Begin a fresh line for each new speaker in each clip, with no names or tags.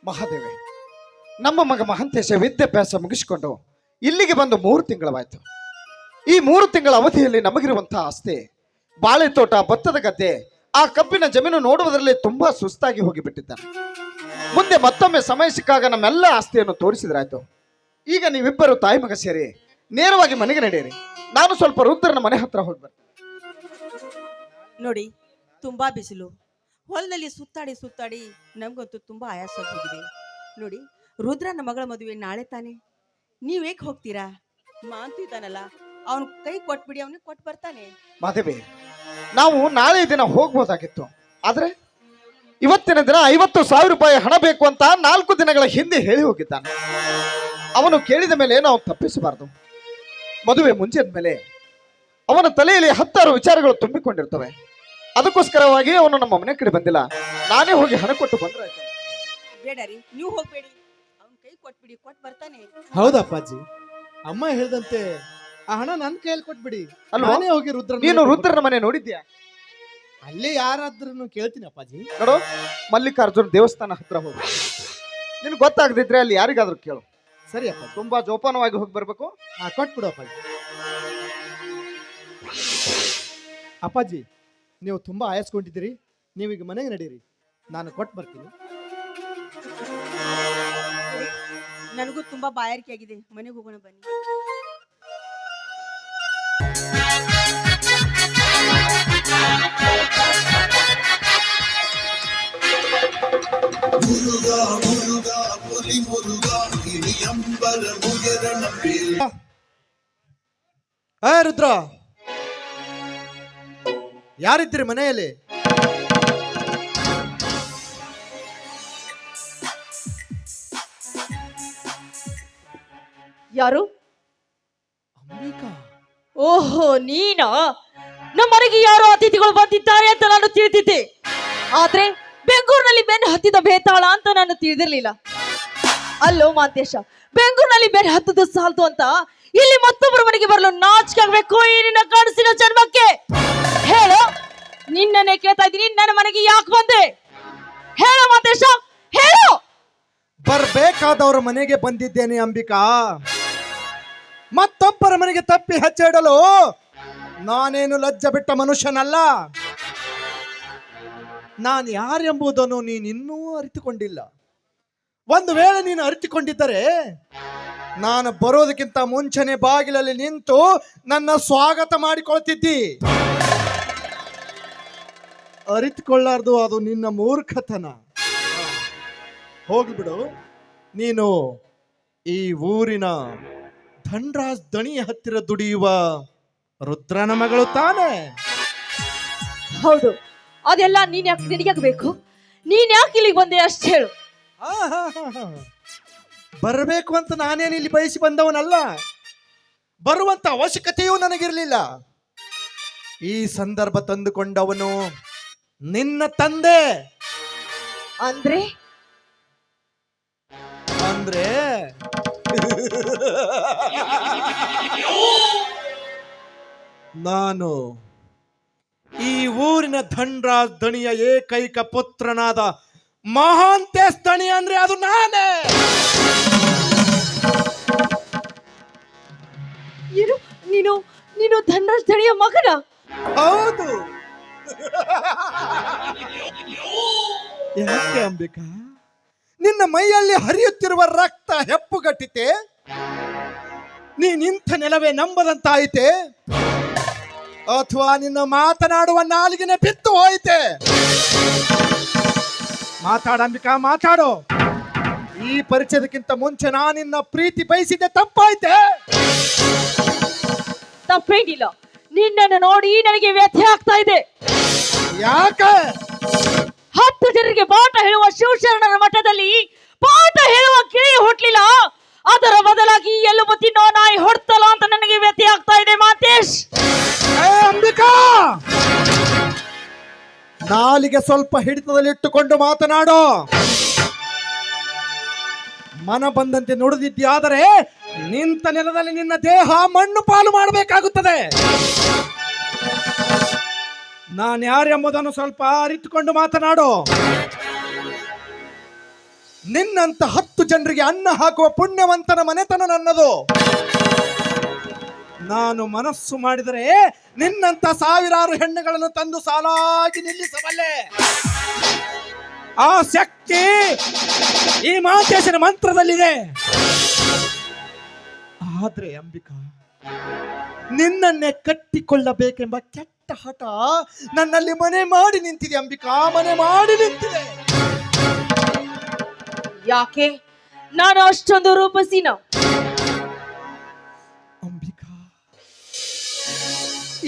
ಮಹಾದೇವಿ, ನಮ್ಮ ಮಗ ಮಹಾಂತೇಶ ವಿದ್ಯಾಭ್ಯಾಸ ಮುಗಿಸಿಕೊಂಡು ಇಲ್ಲಿಗೆ ಬಂದು 3 ತಿಂಗಳವಾಯಿತು. ಈ 3 ತಿಂಗಳ ಅವಧಿಯಲ್ಲಿ ನಮಗಿರುವಂತಹ ಆಸ್ತಿ ಬಾಳೆ ತೋಟ, ಭತ್ತದ ಗದ್ದೆ, ಆ ಕಬ್ಬಿನ ಜಮೀನು ನೋಡುವುದರಲ್ಲಿ ತುಂಬಾ ಸುಸ್ತಾಗಿ ಹೋಗಿಬಿಟ್ಟಿದ್ದಾನೆ. ಮುಂದೆ ಮತ್ತೊಮ್ಮೆ ಸಮಯ ಸಿಕ್ಕಾಗ ನಮ್ಮೆಲ್ಲ ಆಸ್ತಿಯನ್ನು ತೋರಿಸಿದ್ರಾಯ್ತು. ಈಗ ನೀವಿಬ್ಬರು ತಾಯಿ ಮಗ ಸೇರಿ ನೇರವಾಗಿ ಮನೆಗೆ ನಡೆಯಿರಿ. ನಾನು ಸ್ವಲ್ಪ ರುದ್ರನ ಮನೆ ಹತ್ರ ಹೋಗಿ ಬರ್ತೇನೆ.
ನೋಡಿ, ತುಂಬಾ ಬಿಸಿಲು, ಹೊಲದಲ್ಲಿ ಸುತ್ತಾಡಿ ಸುತ್ತಾಡಿ ನಮ್ಗಂತೂ ತುಂಬಾ ಆಯಾಸ ಹೋಗಿದೆ. ನೋಡಿ, ರುದ್ರನ ಮಗಳ ಮದುವೆ ನಾಳೆ ತಾನೆ, ನೀವೇಕ್ ಹೋಗ್ತೀರಾ? ಮಾಂತು ಇದ್ದಾನಲ್ಲ, ಅವನ ಕೈ ಕೊಟ್ಬಿಡಿ, ಅವನಿಗೆ ಕೊಟ್ಟು ಬರ್ತಾನೆ.
ಮಾದೇವಿ, ನಾವು ನಾಳೆ ದಿನ ಹೋಗ್ಬೋದಾಗಿತ್ತು, ಆದ್ರೆ ಇವತ್ತಿನ ದಿನ 50,000 ರೂಪಾಯಿ ಹಣ ಬೇಕು ಅಂತ 4 ದಿನಗಳ ಹಿಂದೆ ಹೇಳಿ ಹೋಗಿದ್ದಾನೆ. ಅವನು ಕೇಳಿದ ಮೇಲೆ ನಾವು ತಪ್ಪಿಸಬಾರದು. ಮದುವೆ ಮುಂಚಿನ ಮೇಲೆ ಅವನ ತಲೆಯಲ್ಲಿ 10 ವಿಚಾರಗಳು ತುಂಬಿಕೊಂಡಿರ್ತವೆ. ಅದಕ್ಕೋಸ್ಕರವಾಗಿ ಅವನು ನಮ್ಮ ಮನೆ ಕಡೆ ಬಂದಿಲ್ಲ. ನಾನೇ ಹೋಗಿ ಹಣ ಕೊಟ್ಟು ಬಂದ್ರೆ
ಬೇಡ ರೀ, ನೀವು ಹೋಗ್ಬೇಡಿ, ಅವನ ಕೈ ಕೊಟ್ಬಿಡಿ, ಕೊಟ್ಟು ಬರ್ತಾನೆ.
ಹೌದಪ್ಪಾಜಿ, ಅಮ್ಮ ಹೇಳ್ದಂತೆ ಆ ಹಣ ನನ್ನ ಕೈಯಲ್ಲಿ ಕೊಟ್ಬಿಡಿ. ನಾನೇ ಹೋಗಿ
ನೀನು ರುದ್ರನ ಮನೆ ನೋಡಿದ್ಯಾ?
ಅಲ್ಲಿ ಯಾರಾದ್ರೂ ಕೇಳ್ತೀನಿ ಅಪ್ಪಾಜಿ.
ನೋಡು, ಮಲ್ಲಿಕಾರ್ಜುನ ದೇವಸ್ಥಾನ ಹತ್ರ ಹೋಗು. ನಿನ್ಗೆ ಗೊತ್ತಾಗದಿದ್ರೆ ಅಲ್ಲಿ ಯಾರಿಗಾದ್ರೂ ಕೇಳು.
ಸರಿ ಅಪ್ಪ,
ತುಂಬಾ ಜೋಪಾನವಾಗಿ ಹೋಗಿ ಬರ್ಬೇಕು.
ಕೊಟ್ಬಿಡು ಅಪ್ಪಾಜಿ. ಅಪ್ಪಾಜಿ, ನೀವು ತುಂಬಾ ಆಯಾಸ್ಕೊಂಡಿದ್ದೀರಿ, ನೀವೀಗ ಮನೆಗೆ ನಡೀರಿ, ನಾನು ಕೊಟ್ಟು ಬರ್ತೀನಿ.
ನನಗೂ ತುಂಬಾ ಬಾಯಾರಿಕೆ ಆಗಿದೆ, ಮನೆಗೆ ಹೋಗೋಣ ಬನ್ನಿ.
ರುದ್ರ, ಯಾರಿದ್ದೀರಿ ಮನೆಯಲ್ಲಿ?
ಯಾರು?
ಅಂಬಿಕಾ.
ಓಹೋ, ನೀನಾ? ನಮ್ಮನೆಗೆ ಯಾರೋ ಅತಿಥಿಗಳು ಬಂದಿದ್ದಾರೆ ಅಂತ ನಾನು ತಿಳಿದಿದ್ದೆ, ಆದ್ರೆ ಬೆಂಗಳೂರಿನಲ್ಲಿ ಬೆನ್ನು ಹತ್ತಿದ ಬೇತಾಳ ಅಂತ ನಾನು ತಿಳಿದಿರ್ಲಿಲ್ಲ. ಅಲ್ಲೋ ಮಾಂತೇಶ, ಬೆಂಗಳೂರಿನಲ್ಲಿ ಬೆನ್ನು ಹತ್ತದ ಸಾಲ್ತು ಅಂತ ಇಲ್ಲಿ ಮತ್ತೊಬ್ಬರ ಮನೆಗೆ ಬರಲು ನಾಚಿಕೆ ಆಗ್ಬೇಕು ಈ ನಿನ್ನ ಕನಸಿನ ಜನ್ಮಕ್ಕೆ. ಹೇಳು, ನಿನ್ನನ್ನೇ ಕೇಳ್ತಾ ಇದ್ದೀನಿ, ನನ್ನ ಮನೆಗೆ ಯಾಕೆ ಬಂದೆ? ಹೇಳು ಮಾಂತೇಶ, ಹೇಳು.
ಬರ್ಬೇಕಾದವ್ರ ಮನೆಗೆ ಬಂದಿದ್ದೇನೆ ಅಂಬಿಕಾ. ಮತ್ತೊಬ್ಬರ ಮನೆಗೆ ತಪ್ಪಿ ಹೆಚ್ಚಿಡಲು ನಾನೇನು ಲಜ್ಜೆ ಬಿಟ್ಟ ಮನುಷ್ಯನಲ್ಲ. ನಾನು ಯಾರೆಂಬುದನ್ನು ನೀನಿನ್ನೂ ಅರಿತುಕೊಂಡಿಲ್ಲ. ಒಂದು ವೇಳೆ ನೀನು ಅರಿತುಕೊಂಡಿದ್ದರೆ ನಾನು ಬರೋದಕ್ಕಿಂತ ಮುಂಚೆನೆ ಬಾಗಿಲಲ್ಲಿ ನಿಂತು ನನ್ನ ಸ್ವಾಗತ ಮಾಡಿಕೊಳ್ತಿದ್ದಿ. ಅರಿತುಕೊಳ್ಳಾರ್ದು ಅದು ನಿನ್ನ ಮೂರ್ಖತನ. ಹೋಗ್ಬಿಡು. ನೀನು ಈ ಊರಿನ ಧನ್ರಾಜ್ ದಣಿಯ ಹತ್ತಿರ ದುಡಿಯುವ ರುದ್ರನ ಮಗಳು ತಾನೆ?
ಹೌದು, ಅದೆಲ್ಲ ನಿನಗ್ಯಾಕೆ ಬೇಕು? ನೀನ್ ಯಾಕೆ ಇಲ್ಲಿಗೆ ಬಂದೆ ಅಷ್ಟು ಹೇಳು.
ಬರಬೇಕು ಅಂತ ನಾನೇನು ಇಲ್ಲಿ ಬಯಸಿ ಬಂದವನಲ್ಲ. ಬರುವಂತ ಅವಶ್ಯಕತೆಯೂ ನನಗಿರಲಿಲ್ಲ. ಈ ಸಂದರ್ಭ ತಂದುಕೊಂಡವನು ನಿನ್ನ ತಂದೆ.
ಅಂದ್ರೆ
ಅಂದ್ರೆ ನಾನು ಈ ಊರಿನ ಧನ್ರಾಜ್ ದಣಿಯ ಏಕೈಕ ಪುತ್ರನಾದ ಮಹಾಂತೇಶ್ ದಣಿ ಅಂದ್ರೆ ಅದು ನಾನೇ.
ಏನು, ನೀನು ಧನ್ರಾಜ್ ದಣಿಯ ಮಗನ?
ಹೌದು. ಯಾಕೆ ಅಂಬಿಕಾ, ನಿನ್ನ ಮೈಯಲ್ಲಿ ಹರಿಯುತ್ತಿರುವ ರಕ್ತ ಹೆಪ್ಪುಗಟ್ಟಿತೆ? ನೀನಿಂಥ ನೆಲವೇ ನಂಬದಂತಾಯಿತೆ? ಅಥವಾ ನಿನ್ನ ಮಾತನಾಡುವ ನಾಲಿಗೆನೆ ಬಿತ್ತು ಹೋಯಿತೆ? ಮಾತಾಡಂಬಿಕಾ, ಮಾತಾಡೋ. ಈ ಪರಿಚಯದಕ್ಕಿಂತ ಮುಂಚೆ ನಾನಿನ್ನ ಪ್ರೀತಿ ಬಯಸಿದ್ದೆ ತಪ್ಪಾಯ್ತೆ?
ತಪ್ಪೇನಿಲ್ಲ, ನಿನ್ನನ್ನು ನೋಡಿ ನನಗೆ ವ್ಯಥೆ ಆಗ್ತಾ ಇದೆ.
ಯಾಕೆ?
10 ಜನರಿಗೆ ಪಾಠ ಹೇಳುವ ಶಿವಶರಣರ ಮಠದಲ್ಲಿ ಪಾಠ ಹೇಳುವ ಕಿಳಿ ಹುಟ್ಲಿಲ್ಲ, ಅದರ ಬದಲಾಗಿ ಎಲುಬು ತಿನ್ನೋ ನಾಯಿ ಹೊಡ್ತಲ್ಲ ಅಂತ ನನಗೆ ವ್ಯಥೆ ಆಗ್ತಾ ಇದೆ ಮಾತೇಶ್.
ಅಂಬಿಕಾ, ನಾಲಿಗೆ ಸ್ವಲ್ಪ ಹಿಡಿತದಲ್ಲಿಟ್ಟುಕೊಂಡು ಮಾತನಾಡೋ. ಮನ ಬಂದಂತೆ ನುಡಿದಿದ್ಯಾದರೆ ನಿಂತ ನೆಲದಲ್ಲಿ ನಿನ್ನ ದೇಹ ಮಣ್ಣು ಪಾಲು ಮಾಡಬೇಕಾಗುತ್ತದೆ. ನಾನು ಯಾರೆಂಬುದನ್ನು ಸ್ವಲ್ಪ ಅರಿತುಕೊಂಡು ಮಾತನಾಡು. ನಿನ್ನಂತ 10 ಜನರಿಗೆ ಅನ್ನ ಹಾಕುವ ಪುಣ್ಯವಂತನ ಮನೆತನ ನನ್ನದು. ನಾನು ಮನಸ್ಸು ಮಾಡಿದರೆ ನಿನ್ನಂತ ಸಾವಿರಾರು ಹೆಣ್ಣುಗಳನ್ನು ತಂದು ಸಾಲಾಗಿ ನಿಲ್ಲಿಸಬಲ್ಲೆ. ಆ ಶಕ್ತಿ ಈ ಮಾತೇಶನ ಮಂತ್ರದಲ್ಲಿದೆ. ಆದ್ರೆ ಅಂಬಿಕಾ, ನಿನ್ನನ್ನೇ ಕಟ್ಟಿಕೊಳ್ಳಬೇಕೆಂಬ ಕೆಟ್ಟ ಹಠ ನನ್ನಲ್ಲಿ ಮನೆ ಮಾಡಿ ನಿಂತಿದೆ. ಅಂಬಿಕಾ, ಮನೆ ಮಾಡಿ ನಿಂತಿದೆ.
ಯಾಕೆ? ನಾನು ಅಷ್ಟೊಂದು ರೂಪಸಿನ?
ಅಂಬಿಕಾ,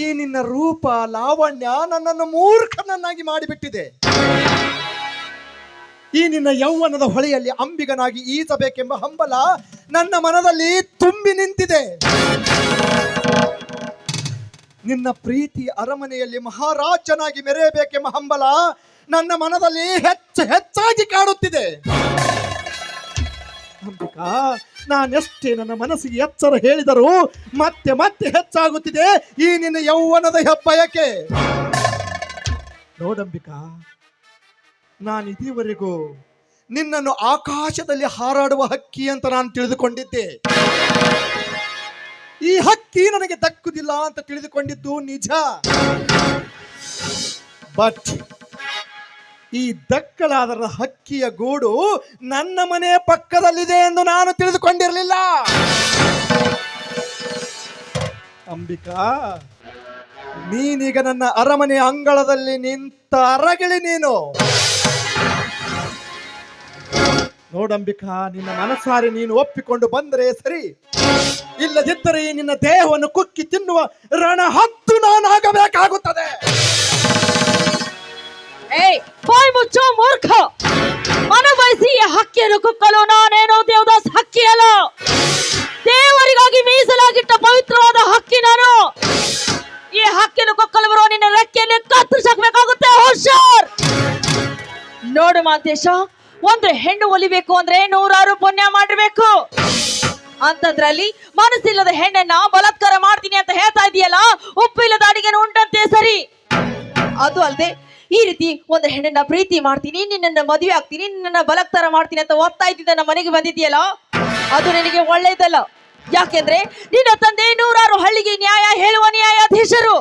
ಈ ನಿನ್ನ ರೂಪ ಲಾವಣ್ಯ ನನ್ನನ್ನು ಮೂರ್ಖನನ್ನಾಗಿ ಮಾಡಿಬಿಟ್ಟಿದೆ. ಈ ನಿನ್ನ ಯೌವನದ ಹೊಳೆಯಲ್ಲಿ ಅಂಬಿಗನಾಗಿ ಈಜಬೇಕೆಂಬ ಹಂಬಲ ನನ್ನ ಮನದಲ್ಲಿ ತುಂಬಿ ನಿಂತಿದೆ. ನಿನ್ನ ಪ್ರೀತಿ ಅರಮನೆಯಲ್ಲಿ ಮಹಾರಾಜನಾಗಿ ಮೆರೆಯಬೇಕೆಂಬ ಹಂಬಲ ನನ್ನ ಮನದಲ್ಲಿ ಹೆಚ್ಚಾಗಿ ಕಾಡುತ್ತಿದೆ. ಅಂಬಿಕಾ, ನಾನೆಷ್ಟೇ ನನ್ನ ಮನಸ್ಸಿಗೆ ಎಚ್ಚರ ಹೇಳಿದರೂ ಮತ್ತೆ ಮತ್ತೆ ಹೆಚ್ಚಾಗುತ್ತಿದೆ ಈ ನಿನ್ನ ಯೌವನದ ಬಯಕೆ. ನೋಡಂಬಿಕಾ, ನಾನು ಇದುವರೆಗೂ ನಿನ್ನನ್ನು ಆಕಾಶದಲ್ಲಿ ಹಾರಾಡುವ ಹಕ್ಕಿ ಅಂತ ನಾನು ತಿಳಿದುಕೊಂಡಿದ್ದೆ. ಈ ಹಕ್ಕಿ ನನಗೆ ದಕ್ಕುದಿಲ್ಲ ಅಂತ ತಿಳಿದುಕೊಂಡಿದ್ದು ನಿಜ. ಬಟ್ ಈ ದಕ್ಕಲಾದ ಹಕ್ಕಿಯ ಗೂಡು ನನ್ನ ಮನೆಯ ಪಕ್ಕದಲ್ಲಿದೆ ಎಂದು ನಾನು ತಿಳಿದುಕೊಂಡಿರಲಿಲ್ಲ. ಅಂಬಿಕಾ, ನೀನೀಗ ನನ್ನ ಅರಮನೆಯ ಅಂಗಳದಲ್ಲಿ ನಿಂತ ಅರಗಿಳಿ ನೀನು. ನೋಡಂಬಿಕಾ, ನಿನ್ನ ಮನಸಾರಿ ನೀನು ಒಪ್ಪಿಕೊಂಡು ಬಂದರೆ ಸರಿ, ಇಲ್ಲದಿದ್ದರೆ ಈ ನಿನ್ನ ದೇಹವನ್ನು ಕುಕ್ಕಿ ತಿನ್ನುವ ರಣ ಹತ್ತು ನಾನಾಗಬೇಕಾಗುತ್ತದೆ.
ಏಯ್, ಬಾಯ್ ಮುಚ್ಚೋ ಮೂರ್ಖ! ಮನ ಬಯಸಿ ಈ ಹಕ್ಕಿಯನ್ನು ಕುಕ್ಕಲು ನಾನೇನೋ ದೇವದಾಸ್ ಹಕ್ಕಿ ಅಲ್ಲ. ದೇವರಿಗಾಗಿ ಮೀಸಲಾಗಿಟ್ಟ ಪವಿತ್ರವಾದ ಹಕ್ಕಿ ನಾನು. ಈ ಹಕ್ಕಿಯನ್ನು ಕುಕ್ಕಲು ಬರುವ ನಿನ್ನ ರೆಕ್ಕೆಯಲ್ಲಿ ಕತ್ತರಿಸಬೇಕಾಗುತ್ತೆ. ಹುಷಾರ್! ನೋಡು ಮಾಂತೇಶ, ಒಂದು ಹೆಣ್ಣು ಒಲಿಬೇಕು ಅಂದ್ರೆ 100 ಪುಣ್ಯ ಮಾಡಿರ್ಬೇಕು. ಅಂತದ್ರಲ್ಲಿ ಮನಸ್ಸಿಲ್ಲದ ಹೆಣ್ಣನ್ನ ಬಲಾತ್ಕಾರ ಮಾಡ್ತೀನಿ ಅಂತ ಹೇಳ್ತಾ ಇದೆಯಲ್ಲ, ಉಪ್ಪು ಇಲ್ಲದ ಅಡಿಗೆ ಉಂಟಂತೆ ಸರಿ. ಅದು ಅಲ್ಲದೆ ಈ ರೀತಿ ಒಂದು ಹೆಣ್ಣನ್ನ ಪ್ರೀತಿ ಮಾಡ್ತೀನಿ, ನಿನ್ನನ್ನ ಮದುವೆ ಆಗ್ತೀನಿ, ನಿನ್ನ ಬಲಾತ್ಕಾರ ಮಾಡ್ತೀನಿ ಅಂತ ಒತ್ತಾ ಇದ್ದಿದ್ದ ನಮ್ಮ ಮನೆಗೆ ಬಂದಿದ್ಯಲ್ಲ, ಅದು ನಿನಗೆ ಒಳ್ಳೇದಲ್ಲ. ಯಾಕೆಂದ್ರೆ ನಿನ್ನ ತಂದೆ 100 ಹಳ್ಳಿಗೆ ನ್ಯಾಯ ಹೇಳುವ ನ್ಯಾಯಾಧೀಶರು.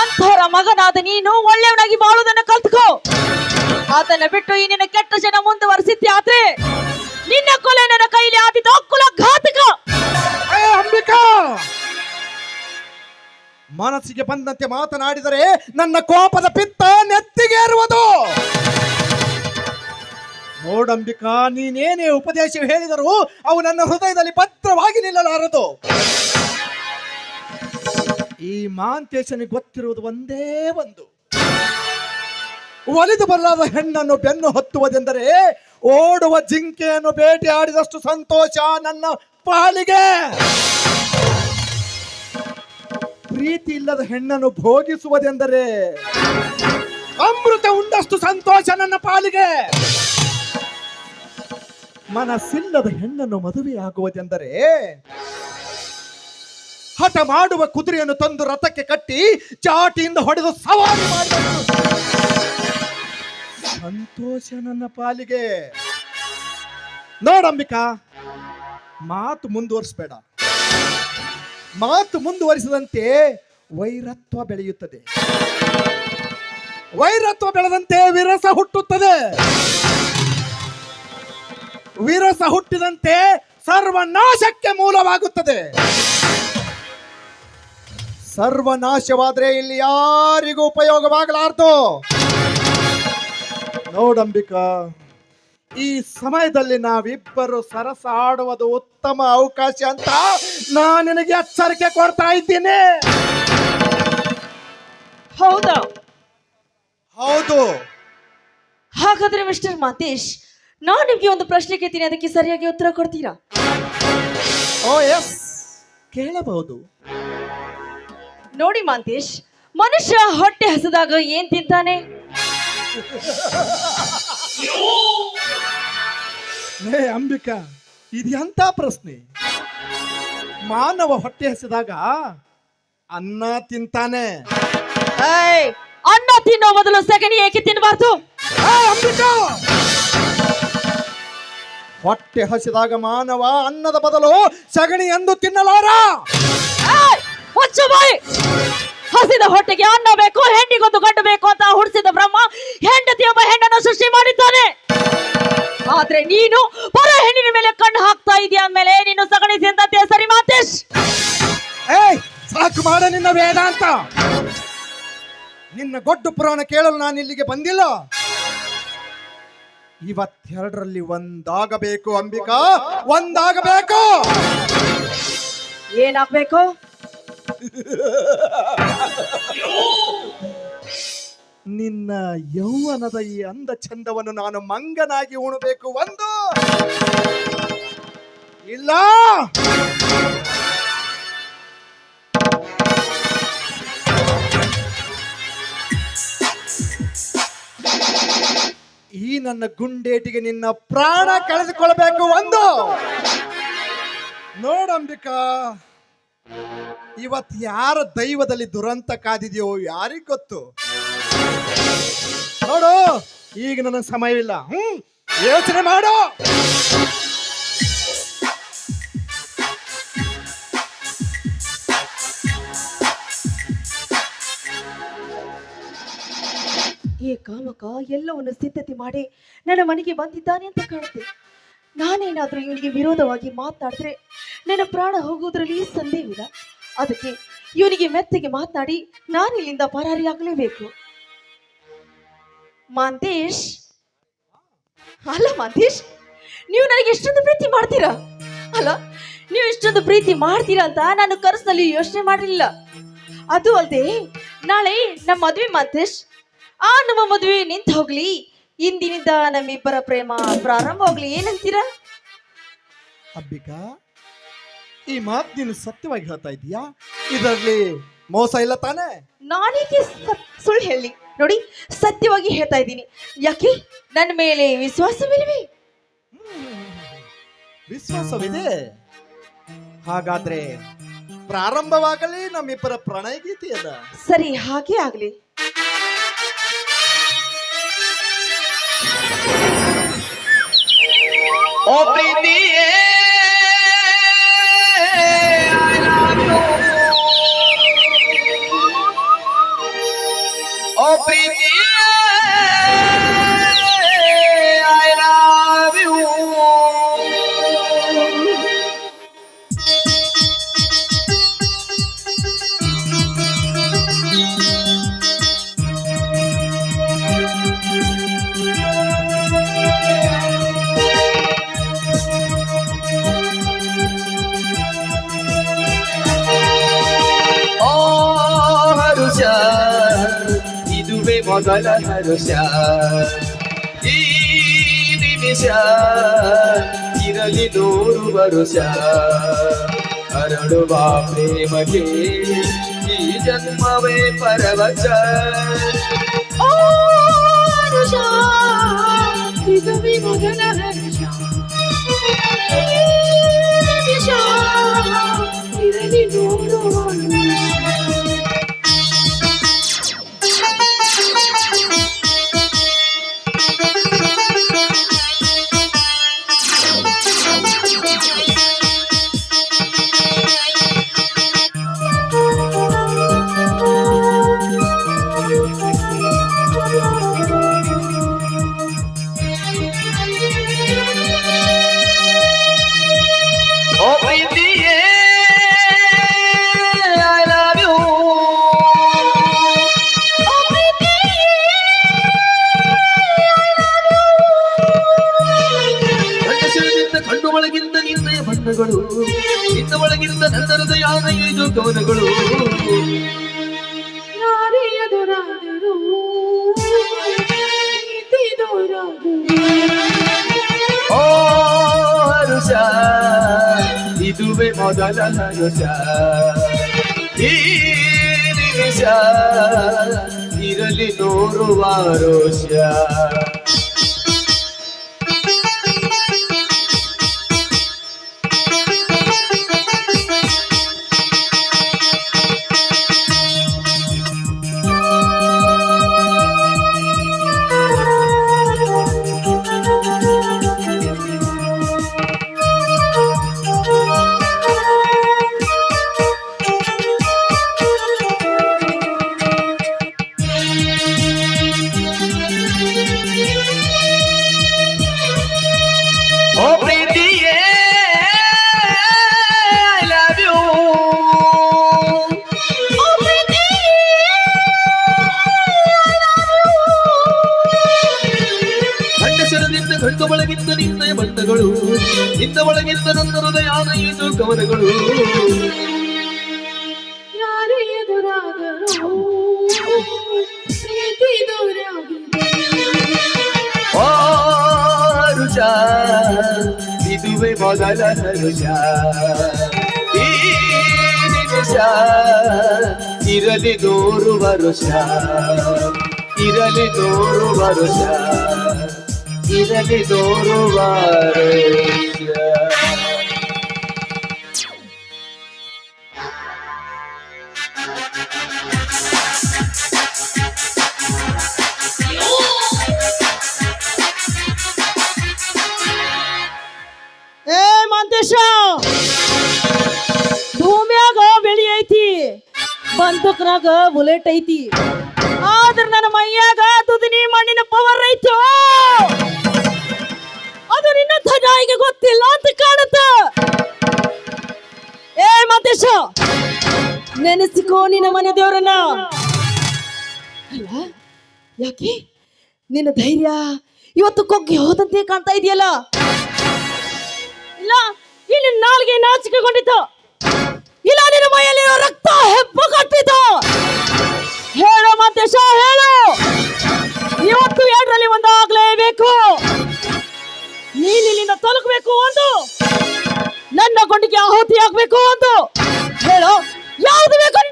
ಅಂಥವರ ಮಗನಾದ ನೀನು ಒಳ್ಳೆಯವನಾಗಿ ಬಾಳುವುದನ್ನು ಕಲ್ತ್ಕೋ. ಅದನ್ನ ಬಿಟ್ಟು ಈ ನಿನ್ನ ಕೆಟ್ಟ ಜನ ಮುಂದುವರಿಸಿದ್ದೆ ಆದ್ರೆ ನಿನ್ನ ಕೊಲೆ ನನ್ನ ಕೈಲಿ ಆದಿತ ಕುಲ ಘಾತಕ.
ಅಂಬಿಕಾ, ಮನಸ್ಸಿಗೆ ಬಂದಂತೆ ಮಾತನಾಡಿದರೆ ನನ್ನ ಕೋಪದ ಪಿತ್ತ ನೆತ್ತಿಗೇರುವುದು. ನೋಡಂಬಿಕಾ, ನೀನೇನೇ ಉಪದೇಶ ಹೇಳಿದರೂ ಅವು ನನ್ನ ಹೃದಯದಲ್ಲಿ ಭದ್ರವಾಗಿ ನಿಲ್ಲಲಾರದು. ಈ ಮಾಂತೇಶನಿಗೆ ಗೊತ್ತಿರುವುದು ಒಂದೇ ಒಂದು, ಒಲಿದು ಬರಲಾದ ಹೆಣ್ಣನ್ನು ಬೆನ್ನು ಹತ್ತುವುದೆಂದರೆ ಓಡುವ ಜಿಂಕೆಯನ್ನು ಬೇಟೆ ಆಡಿದಷ್ಟು ಸಂತೋಷ ನನ್ನ ಪಾಲಿಗೆ. ಪ್ರೀತಿ ಇಲ್ಲದ ಹೆಣ್ಣನ್ನು ಭೋಗಿಸುವುದೆಂದರೆ ಅಮೃತ ಉಂಡಷ್ಟು ಸಂತೋಷ ನನ್ನ ಪಾಲಿಗೆ. ಮನಸ್ಸಿಲ್ಲದ ಹೆಣ್ಣನ್ನು ಮದುವೆಯಾಗುವುದೆಂದರೆ ಹಠ ಮಾಡುವ ಕುದುರೆಯನ್ನು ತಂದು ರಥಕ್ಕೆ ಕಟ್ಟಿ ಚಾಟಿಯಿಂದ ಹೊಡೆದು ಸವಾರಿ ಮಾಡಿದಷ್ಟು ಸಂತೋಷ ನನ್ನ ಪಾಲಿಗೆ. ನೋಡಂಬಿಕಾ, ಮಾತು ಮುಂದುವರಿಸಬೇಡ. ಮಾತು ಮುಂದುವರಿಸಿದಂತೆ ವೈರತ್ವ ಬೆಳೆಯುತ್ತದೆ. ವೈರತ್ವ ಬೆಳೆದಂತೆ ವಿರಸ ಹುಟ್ಟುತ್ತದೆ. ವಿರಸ ಹುಟ್ಟಿದಂತೆ ಸರ್ವನಾಶಕ್ಕೆ ಮೂಲವಾಗುತ್ತದೆ. ಸರ್ವನಾಶವಾದ್ರೆ ಇಲ್ಲಿ ಯಾರಿಗೂ ಉಪಯೋಗವಾಗಲಾರದು. ನೋಡಂಬಿಕಾ, ಈ ಸಮಯದಲ್ಲಿ ನಾವಿಬ್ಬರು ಸರಸ ಆಡುವುದು ಉತ್ತಮ ಅವಕಾಶ ಅಂತ ನಾನು ನಿನಗೆ ಎಚ್ಚರಿಕೆ ಕೊಡ್ತಾ ಇದ್ದೀನಿ.
ಹೌದಾ?
ಹೌದು.
ಹಾಗಾದ್ರೆ ಮಿಸ್ಟರ್ ಮಾತೇಶ್, ನಾನು ನಿಮ್ಗೆ ಒಂದು ಪ್ರಶ್ನೆ ಕೇಳ್ತೀನಿ, ಅದಕ್ಕೆ ಸರಿಯಾಗಿ ಉತ್ತರ ಕೊಡ್ತೀರಾ?
ಓ ಎಸ್, ಕೇಳಬಹುದು.
ನೋಡಿ ಮಾಂತೇಶ್, ಮನುಷ್ಯ ಹೊಟ್ಟೆ ಹಸಿದಾಗ ಏನ್ ತಿಂತಾನೆ?
ಹೇ ಅಂಬಿಕಾ, ಇದು ಎಂತ ಪ್ರಶ್ನೆ? ಮಾನವ ಹೊಟ್ಟೆ ಹಸಿದಾಗ ಅನ್ನ ತಿಂತಾನೆ.
ಏಯ್, ಅನ್ನ ತಿನ್ನೋ ಮೊದಲು ಸಗಣಿ ಏಕೆ ತಿನ್ನಬಾರ್ದು?
ಅಂಬಿಕಾ, ಹೊಟ್ಟೆ ಹಸಿದಾಗ ಮಾನವ ಅನ್ನದ ಬದಲು ಸಗಣಿ ಎಂದು ತಿನ್ನಲಾರ.
ಏಯ್! ಮುಚ್ಚು ಬಾಯಿ! ಹಸಿದ ಹೊಟ್ಟೆಗೆ ಅನ್ನ ಬೇಕು, ಹೆಂಡಿಗೊಂದು ಗಂಡು ಬೇಕು ಅಂತ ಹುಟ್ಟಿಸಿದ ಬ್ರಹ್ಮ ಹೆಂಡತಿಯೊಬ್ಬ ಹೆಣ್ಣನ್ನು ಸೃಷ್ಟಿ ಮಾಡಿದ್ದಾನೆ. ಆದ್ರೆ ನೀನು ಪರ ಹೆಣ್ಣಿನ ಮೇಲೆ ಕಣ್ಣು ಹಾಕ್ತಾ ಇದೀಯ. ಮೇಲೆ ನೀನು ಸಗಣಿ ತಿಂದಂತೆ ಸರಿ ಮಾತೇಶ್.
ಏಯ್, ಸಾಕು ಮಾಡ ನಿನ್ನ ವೇದಾಂತ. ನಿನ್ನ ಗೊಡ್ಡು ಪುರಾಣ ಕೇಳಲು ನಾನು ಇಲ್ಲಿಗೆ ಬಂದಿಲ್ಲ. ಇವತ್ತೆರಡರಲ್ಲಿ ಒಂದಾಗಬೇಕು ಅಂಬಿಕಾ, ಒಂದಾಗಬೇಕು.
ಏನಾಗ್ಬೇಕು?
ನಿನ್ನ ಯೌವನದ ಈ ಅಂದ ಚಂದವನ್ನು ನಾನು ಮಂಗನಾಗಿ ಉಣಬೇಕು. ಒಂದು ಇಲ್ಲ ಈ ನನ್ನ ಗುಂಡೇಟಿಗೆ ನಿನ್ನ ಪ್ರಾಣ ಕಳೆದುಕೊಳ್ಬೇಕು. ಒಂದು ನೋಡಂಬಿಕಾ, ಇವತ್ತು ಯಾರ ದೈವದಲ್ಲಿ ದುರಂತ ಕಾದಿದೆಯೋ ಯಾರಿಗ್ ಗೊತ್ತು. ನೋಡು, ಈಗ ನನಗೆ ಸಮಯವಿಲ್ಲ. ಯೋಚನೆ ಮಾಡು.
ಈ ಕಾಮಕ ಎಲ್ಲವನ್ನು ಸಿದ್ಧತೆ ಮಾಡಿ ನನ್ನ ಮನೆಗೆ ಬಂದಿದ್ದಾನೆ ಅಂತ ಕಾಣುತ್ತೆ. ನಾನೇನಾದ್ರೂ ಇವನಿಗೆ ವಿರೋಧವಾಗಿ ಮಾತನಾಡಿದ್ರೆ ನನ್ನ ಪ್ರಾಣ ಹೋಗುವುದರಲ್ಲಿ ಸಂದೇಹವಿಲ್ಲ. ಅದಕ್ಕೆ ಇವನಿಗೆ ಮೆತ್ತಗೆ ಮಾತನಾಡಿ ನಾನು ಇಲ್ಲಿಂದ ಪರಾರಿಯಾಗಲೇಬೇಕು. ಮಾಂತೇಶ್, ಅಲ್ಲ ಮಾಂತೇಶ್, ನೀವು ನನಗೆ ಎಷ್ಟೊಂದು ಪ್ರೀತಿ ಮಾಡ್ತೀರಾ ಅಲ್ಲ? ನೀವು ಇಷ್ಟೊಂದು ಪ್ರೀತಿ ಮಾಡ್ತೀರಾ ಅಂತ ನಾನು ಕನಸಿನಲ್ಲಿ ಯೋಚನೆ ಮಾಡಲಿಲ್ಲ. ಅದು ಅಲ್ಲದೆ ನಾಳೆ ನಮ್ಮ ಮದುವೆ ಮಾಂತೇಶ್. ನಮ್ಮ ಮದುವೆ ನಿಂತು ಹೋಗ್ಲಿ, ಇಂದಿನಿಂದ ನಮ್ಮಿಬ್ಬರ ಪ್ರೇಮ ಪ್ರಾರಂಭ ಹೋಗ್ಲಿ, ಏನಂತೀರಾ?
ಅಂಬಿಕಾ, ಈ ಮಾತು ನೀನು ಸತ್ಯವಾಗಿ ಹೇಳ್ತಾ ಇದೀಯಾ? ಇದರಲ್ಲಿ ಮೋಸ ಇಲ್ಲ ತಾನೆ?
ನಾನೀಗೆ ಸುಳ್ಳು ಹೇಳಿ? ನೋಡಿ, ಸತ್ಯವಾಗಿ ಹೇಳ್ತಾ ಇದ್ದೀನಿ. ಯಾಕೆ? ನನ್ನ ಮೇಲೆ ವಿಶ್ವಾಸವಿಲ್ವೇ?
ವಿಶ್ವಾಸವಿದೆ. ಹಾಗಾದ್ರೆ ಪ್ರಾರಂಭವಾಗಲಿ ನಮ್ಮಿಬ್ಬರ ಪ್ರಣಯ ಗೀತೆಯಲ್ಲ.
ಸರಿ, ಹಾಗೆ ಆಗ್ಲಿ.
ओ प्रीतिये I love you O प्रीतिये I love you ಇದುವೇ ಮೊದಲ ಹರುಷ ಈ ನಿಮಿಷ ಇರಲಿ 100 ವರುಷ ಅರಳುವ ಪ್ರೇಮಕ್ಕೆ ಈ ಜನ್ಮವೇ ಪರವಶ
ಓ ಹರುಷ, ಇದುವೇ ಮೊದಲ ಹರುಷ, ನಿಮಿಷ ಇರಲಿ 100 ವರುಷ.
ओ प्रीतिये I love you
ಓ ಪ್ರೀತಿಯೇ,
ಗಂಡಸಿರದಿಂದ ಕಣ್ಣು ಒಳಗಿಂದ ನಿನ್ನಯ ಬಣ್ಣಗಳು ನಿನ್ನ ಒಳಗಿಂದ ನನ್ನ ಹೃದಯದ 5 ಕವನಗಳು
ಯಾರೆದುರಾದರೂ
ಓ ಹರುಷ ಇದುವೇ ಮೊದಲ ಹರುಷ ಈ ನಿಮಿಷ ಇರಲಿ 100 ವರುಷ ಕಣ್ಣು ಒಳಗಿದ್ದ ನಿನ್ನ ಬಣ್ಣಗಳು ನಿನ್ನ ಒಳಗಿದ್ದ ನನ್ನ ಹೃದಯ ಇದು ಕವನಗಳು
ಯಾರು ಎದುರಾದರೂ ಪ್ರೀತಿ ದೂರಾಗಿದೆ.
ರುಷ ಇದುವೆ ಮೊದಲ ಹರುಷ ಈ ನಿಮಿಷ ಇರಲಿ 100 ವರುಷ ಇರಲಿ 100 ವರುಷ ಇರಲಿ 100 ವರುಷ.
ಏ ಮಂತೇಶ, ಭೂಮಿಯಾಗ ಬೆಳಿ ಐತಿ, ಬಂದೂಕ್ನಾಗ ಬುಲೆಟ್ ಐತಿ, ಆದ್ರ ನನ್ನ ಮೈಯಾಗ ತುದಿನಿ ಮಣ್ಣಿನ ಪವರ್ ಐತೋ ಅದು ನಿನ್ನ ನಾಯಿಗೆ ಗೊತ್ತಿಲ್ಲ ಅಂತ ಕಾಣುತ್ತ. ಏ ಮಂತೇಶ, ನೆನೆಸಿಕೋ ನಿನ್ನ ಮನೆ ದೇವರನ್ನ. ಅಲ್ಲ ಯಾಕೆ ನಿನ್ನ ಧೈರ್ಯ ಇವತ್ತು ಕೊಗ್ಗಿ ಹೋದಂತೆ ಕಾಣ್ತಾ ಇದೆಯಲ್ಲ? ಇಲ್ಲ ಇಲ್ಲಿ ನಾಲ್ಗೆ ನಾಚಿಕೆಗೊಂಡಿತ್ತು, ಇಲ್ಲ ನಿನ್ನ ಮೈಯಲ್ಲಿರೋ ರಕ್ತ ಹೆಪ್ಪುಗಟ್ಟಿತು. ಹೇಳು ಮಂತೇಶ, ಹೇಳು, ಇವತ್ತು 2ರಲ್ಲಿ ಒಂದಾಗಲೇಬೇಕು. ನೀನ್ ಇಲ್ಲಿಂದ ತೊಲಗಬೇಕು ಒಂದು, ನನ್ನ ಗೊಂಡಿಗೆ ಆಹುತಿ ಆಗ್ಬೇಕು ಒಂದು. ಹೇಳು, ಯಾವುದು ಬೇಕು?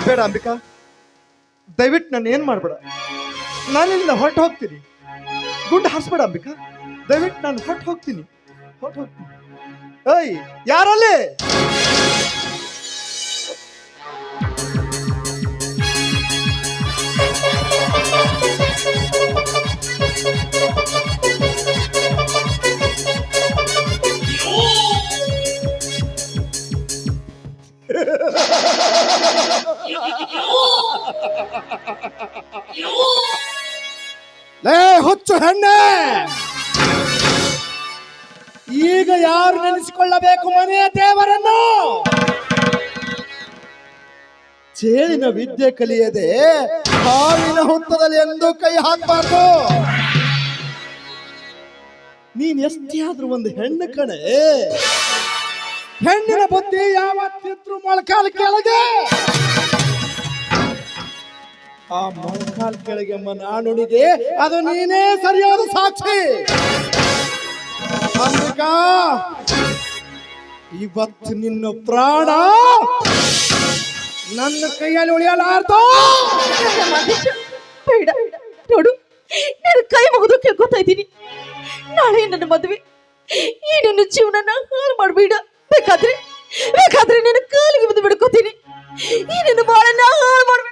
ಬೇಡ ಅಂಬಿಕಾ, ದಯವಿಟ್ಟು ನಾನು ಏನ್ ಮಾಡ್ಬೇಡ. ನಾನು ಇಲ್ಲಿಂದ ಹೊರಟು ಹೋಗ್ತೀನಿ. ಗುಂಡು ಹಾರಿಸ್ಬೇಡ ಅಂಬಿಕಾ, ದಯವಿಟ್ಟು ನಾನು ಹೊರಟು ಹೋಗ್ತೀನಿ. ಏಯ್, ಯಾರಲ್ಲಿ? ಲೇ ಹುಚ್ಚು ಹೆಣ್ಣೆ, ಈಗ ಯಾರು ನೆನೆಸಿಕೊಳ್ಳಬೇಕು ಮನೆಯ ದೇವರನ್ನು? ಚೇಳಿನ ವಿದ್ಯೆ ಕಲಿಯದೆ ಹಾವಿನ ಹುತ್ತದಲ್ಲಿ ಎಂದೂ ಕೈ ಹಾಕಬಾರ್ದು. ನೀನ್ ಎಷ್ಟೇ ಆದ್ರೂ ಒಂದು ಹೆಣ್ಣು ಕಣೆ. ಹೆಣ್ಣಿನ ಬುದ್ಧಿ ಯಾವತ್ತಿದ್ರು ಮೊಳಕಾಲ ಕೆಳಗೆ. ಆ ಮೊಳಕಾಲ್ ಕೆಳಗೆ ನಾನುಣಿಗೆ ಅದು ನೀನೇ ಸರಿಯಾದ ಸಾಕ್ಷಿ. ಅಂಬಿಕಾ, ಇವತ್ತು ನಿನ್ನ ಪ್ರಾಣ ನನ್ನ ಕೈಯಲ್ಲಿ ಉಳಿಯಲಾರ್ದು.
ಬೇಡ ನೋಡು, ನನ್ನ ಕೈ ಮುಗಿದು ಕೇಳ್ಕೊತಾ ಇದ್ದೀನಿ. ನಾಳೆ ನನ್ನ ಮದುವೆ, ಈ ನನ್ನ ಜೀವನನ ಹಾಳು ಮಾಡಬೇಡ. ಬೇಕಾದ್ರೆ ನನ್ನ ಕಾಲಿಗೆ ಬಿದ್ದು ಬಿಡ್ಕೋತೀನಿ. ಈ ನನ್ನ ಬಾಳನ್ನ ಹಾಳು ಮಾಡಬೇಡ.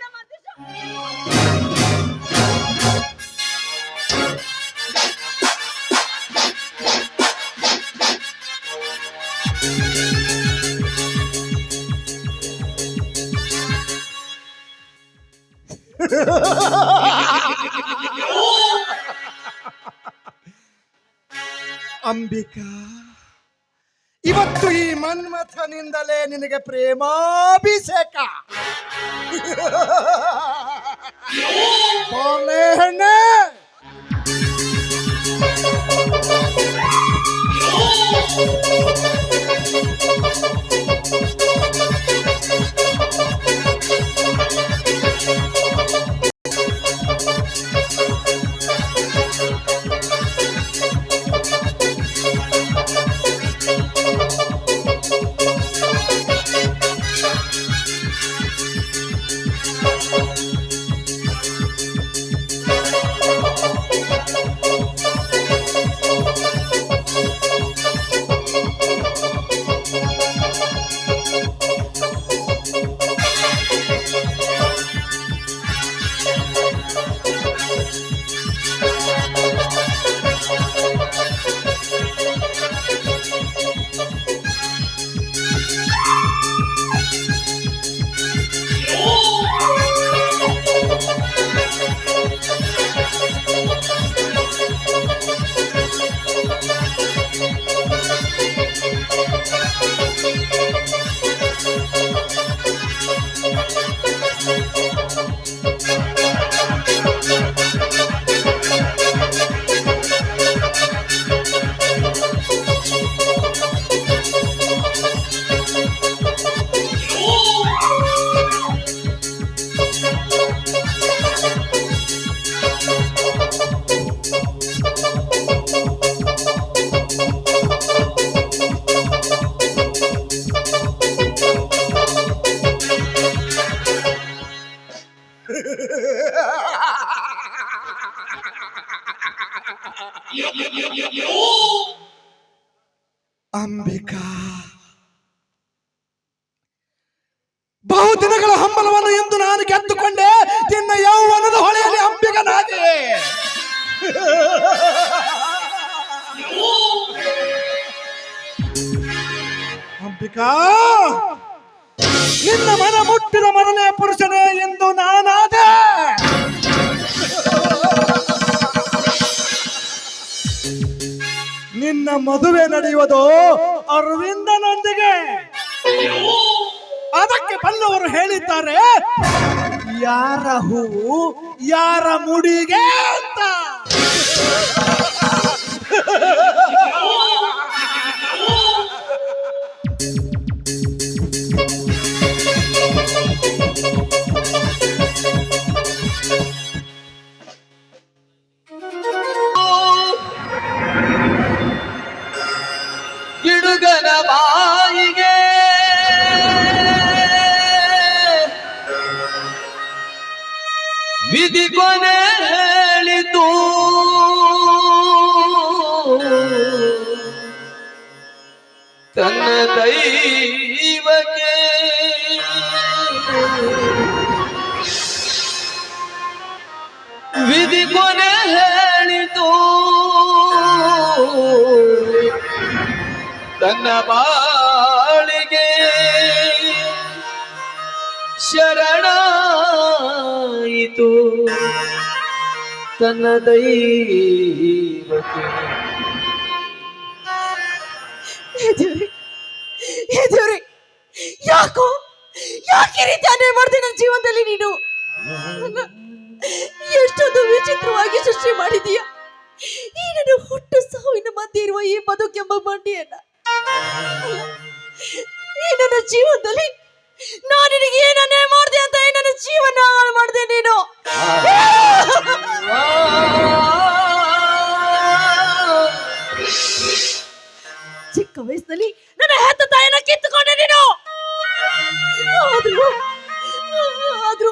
ಅಂಬಿಕಾ, ಇವತ್ತು ಈ ಮನ್ಮಥನಿಂದಲೇ ನಿನಗೆ ಪ್ರೇಮಾಭಿಷೇಕ. ಬಾರ್ಲೆ ಹೆಣ್ಣೆ. ಅಂಬಿಕಾ, ಬಹುದಿನಗಳ ಹಂಬಲವನ್ನು ಎಂದು ನಾನು ಗೆದ್ದುಕೊಂಡೆ. ನಿನ್ನ ಯೌವನದ ಹೊಳೆಯಲ್ಲಿ ಅಂಬಿಕನಾದೆ. ಅಂಬಿಕಾ, ನಿನ್ನ ಮನ ಮುಟ್ಟಿದ ಮರನೇ ಪುರುಷನೇ ಎಂದು ನಾನಾದೆ. ನಿನ್ನ ಮದುವೆ ನಡೆಯುವುದು ಅರವಿಂದನೊಂದಿಗೆ. ಅದಕ್ಕೆ ಬಲ್ಲವರು ಹೇಳಿದ್ದಾರೆ, ಯಾರ ಹೂವು ಯಾರ ಮುಡಿಗೆ ಅಂತ.
ಗಿಡುಗನ ಬಾಯಿಗೆ ವಿಧಿ ಕೊನೆ ಹೇಳಿತು. ತನ್ನ ದೈವಕ್ಕೆ ವಿಧಿ ಕೊನೆ ಹೇಳಿತು. ತನ್ನ ಬಾಳಿಗೆ ಶರಣಾಯಿತು. ತನ್ನ ದೈವಕ್ಕೆ.
ದೇವ್ರೆ, ಯಾಕೋ ಯಾಕೆ ಈ ರೀತಿ ಅನ್ಯಾಯ ಮಾಡಿದೆ ನನ್ನ ಜೀವನದಲ್ಲಿ? ನೀನು ಎಷ್ಟೊಂದು ವಿಚಿತ್ರವಾಗಿ ಸೃಷ್ಟಿ ಮಾಡಿದೀಯ. ಈ ನನ್ನ ಹುಟ್ಟು ಸಾವಿನ ಮಧ್ಯೆ ಇರುವ ಈ ಬದುಕೆಂಬ ಬಂಡಿಯನ್ನ ಈ ನನ್ನ ಜೀವನದಲ್ಲಿ ನಾನು ನಿನಗೆ ಏನು ಅನ್ಯಾಯ ಮಾಡಿದೆ ಅಂತ ಈ ನನ್ನ ಜೀವನ ಹಾಳು ಮಾಡಿದೆ ನೀನು. ಚಿಕ್ಕ ವಯಸ್ಸಿನಲ್ಲಿ ನನ್ನ ಹೆತ್ತ ತಾಯಿನ ಕಿತ್ತುಕೊಂಡೆ ನೀನು. ಆದ್ರೂ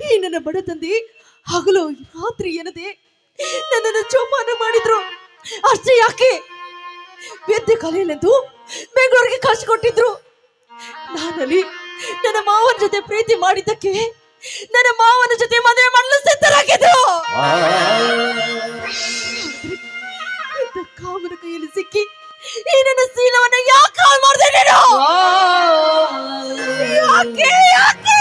ಈ ನನ್ನ ಬಡ ತಂದೆ ಹಗಲು ರಾತ್ರಿ ಎನ್ನದೆ ನನ್ನನ್ನು ಜೋಪಾನ ಮಾಡಿದ್ರು. ಅಷ್ಟೇ ಯಾಕೆ, ವಿದ್ಯೆ ಕಲಿಯಲೆಂದು ಬೆಂಗಳೂರಿಗೆ ಕಾಸು ಕೊಟ್ಟಿದ್ರು. ನಾನಲ್ಲಿ ನನ್ನ ಮಾವನ ಜೊತೆ ಪ್ರೀತಿ ಮಾಡಿದ್ದಕ್ಕೆ ನನ್ನ ಮಾವನ ಜೊತೆ ಮದುವೆ ಮಾಡಲು ಸಿದ್ಧರಾಗಿದ್ರು. ಇಂಥ ಕಾಮನ ಕೈಯಲ್ಲಿ ಸಿಕ್ಕಿ ಈ ನನ್ನ ಶೀಲವನ್ನ ಯಾಕೆ ಹಾಳು ಮಾಡಿದೆ ನೀನು? ಯಾಕೆ ಯಾಕೆ?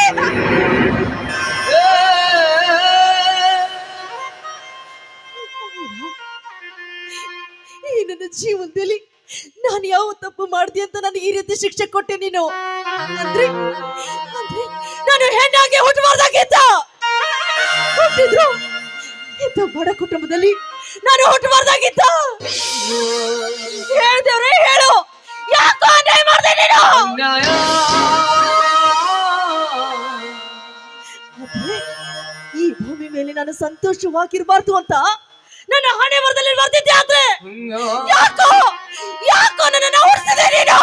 ಈ ನನ್ನ ಜೀವನದಲ್ಲಿ ನಾನು ಯಾವ ತಪ್ಪು ಮಾಡಿದೆ ಅಂತ ನನಗೆ ಈ ರೀತಿ ಶಿಕ್ಷೆ ಕೊಟ್ಟೆ ನೀನು? ಅಂದ್ರೆ ಅಂದ್ರೆ ನಾನು ಹೆಣ್ಣಾಗಿ ಹುಟ್ಟಬಾರ್ದಾಗಿತ್ತ. ಹುಟ್ಟಿದ್ರು ಇಂಥ ಬಡ ಕುಟುಂಬದಲ್ಲಿ ನಾನು ಹುಟ್ಟಬಾರ್ದಾಗಿತ್ತ. ಹೇಳ್ದೇವ್ರೆ ಹೇಳು, ಯಾಕೋ ಅನ್ಯಾಯ ಮಾಡಿದೆ ನೀನು? ಆದ್ರೆ ಈ ಭೂಮಿ ಮೇಲೆ ನಾನು ಸಂತೋಷವಾಗಿರ್ಬಾರ್ದು ಅಂತ ನನ್ನ ಹಣೆ ಬರದಲ್ಲಿ ಬರ್ತಿದ್ದೆ. ಆದ್ರೆ ಯಾಕೋ ಯಾಕೋ ನನ್ನನ್ನು ಹೊರಿಸಿದೆ ನೀನು?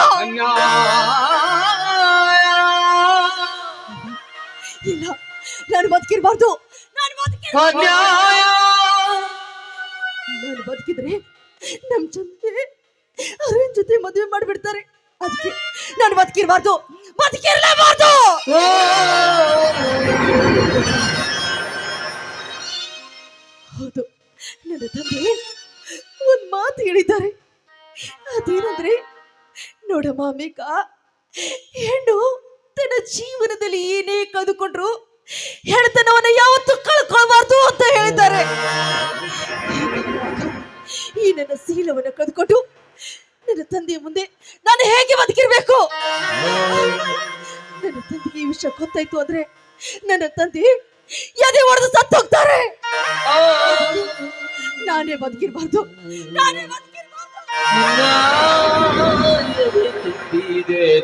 ಇಲ್ಲ, ನಾನು ಬದುಕಿರ್ಬಾರ್ದು. ನಾನು ಬದುಕಿದ್ರೆ ನಮ್ ಜೊತೆ ಅರವಿಂದ್ ಜೊತೆ ಮದುವೆ ಮಾಡ್ಬಿಡ್ತಾರೆ. ಅದಕ್ಕೆ ನಾನು ಬದುಕಿರ್ಬಾರ್ದು, ಬದುಕಿರ್ಲೇಬಾರ್ದು. ಹೌದು, ನನ್ನ ತಂದೆ ಒಂದ್ ಮಾತು ಹೇಳಿದ್ದಾರೆ. ಅದೇನಂದ್ರೆ, ನೋಡಮ್ಮ ಅಮೇಕಾ, ಹೆಣ್ಣು ತನ್ನ ಜೀವನದಲ್ಲಿ ಏನೇ ಕದುಕೊಂಡ್ರು ಹೆಣ್ತನವನ್ನ ಯಾವತ್ತೂ ಕಳ್ಕೊಳ್ಬಾರ್ದು ಅಂತ ಹೇಳಿದ್ದಾರೆ. ಈ ನನ್ನ ಶೀಲವನ್ನ ಕದ್ಕೊಂಡು ನನ್ನ ತಂದೆಯ ಮುಂದೆ ನಾನು ಹೇಗೆ ಬದುಕಿರ್ಬೇಕು? ನನ್ನ ತಂದೆಗೆ ಈ ವಿಷಯ ಗೊತ್ತಾಯ್ತು ಅಂದ್ರೆ ನನ್ನ ತಂದೆ ಎದೆ ಹೊಡೆದು ಸತ್ತು ಹೋಗ್ತಾರೆ. ನಾನೇ ಬದುಕಿರ್ಬಾರ್ದು, ನಾನೇ ಬದುಕಿರ್ಬಾರ್ದು.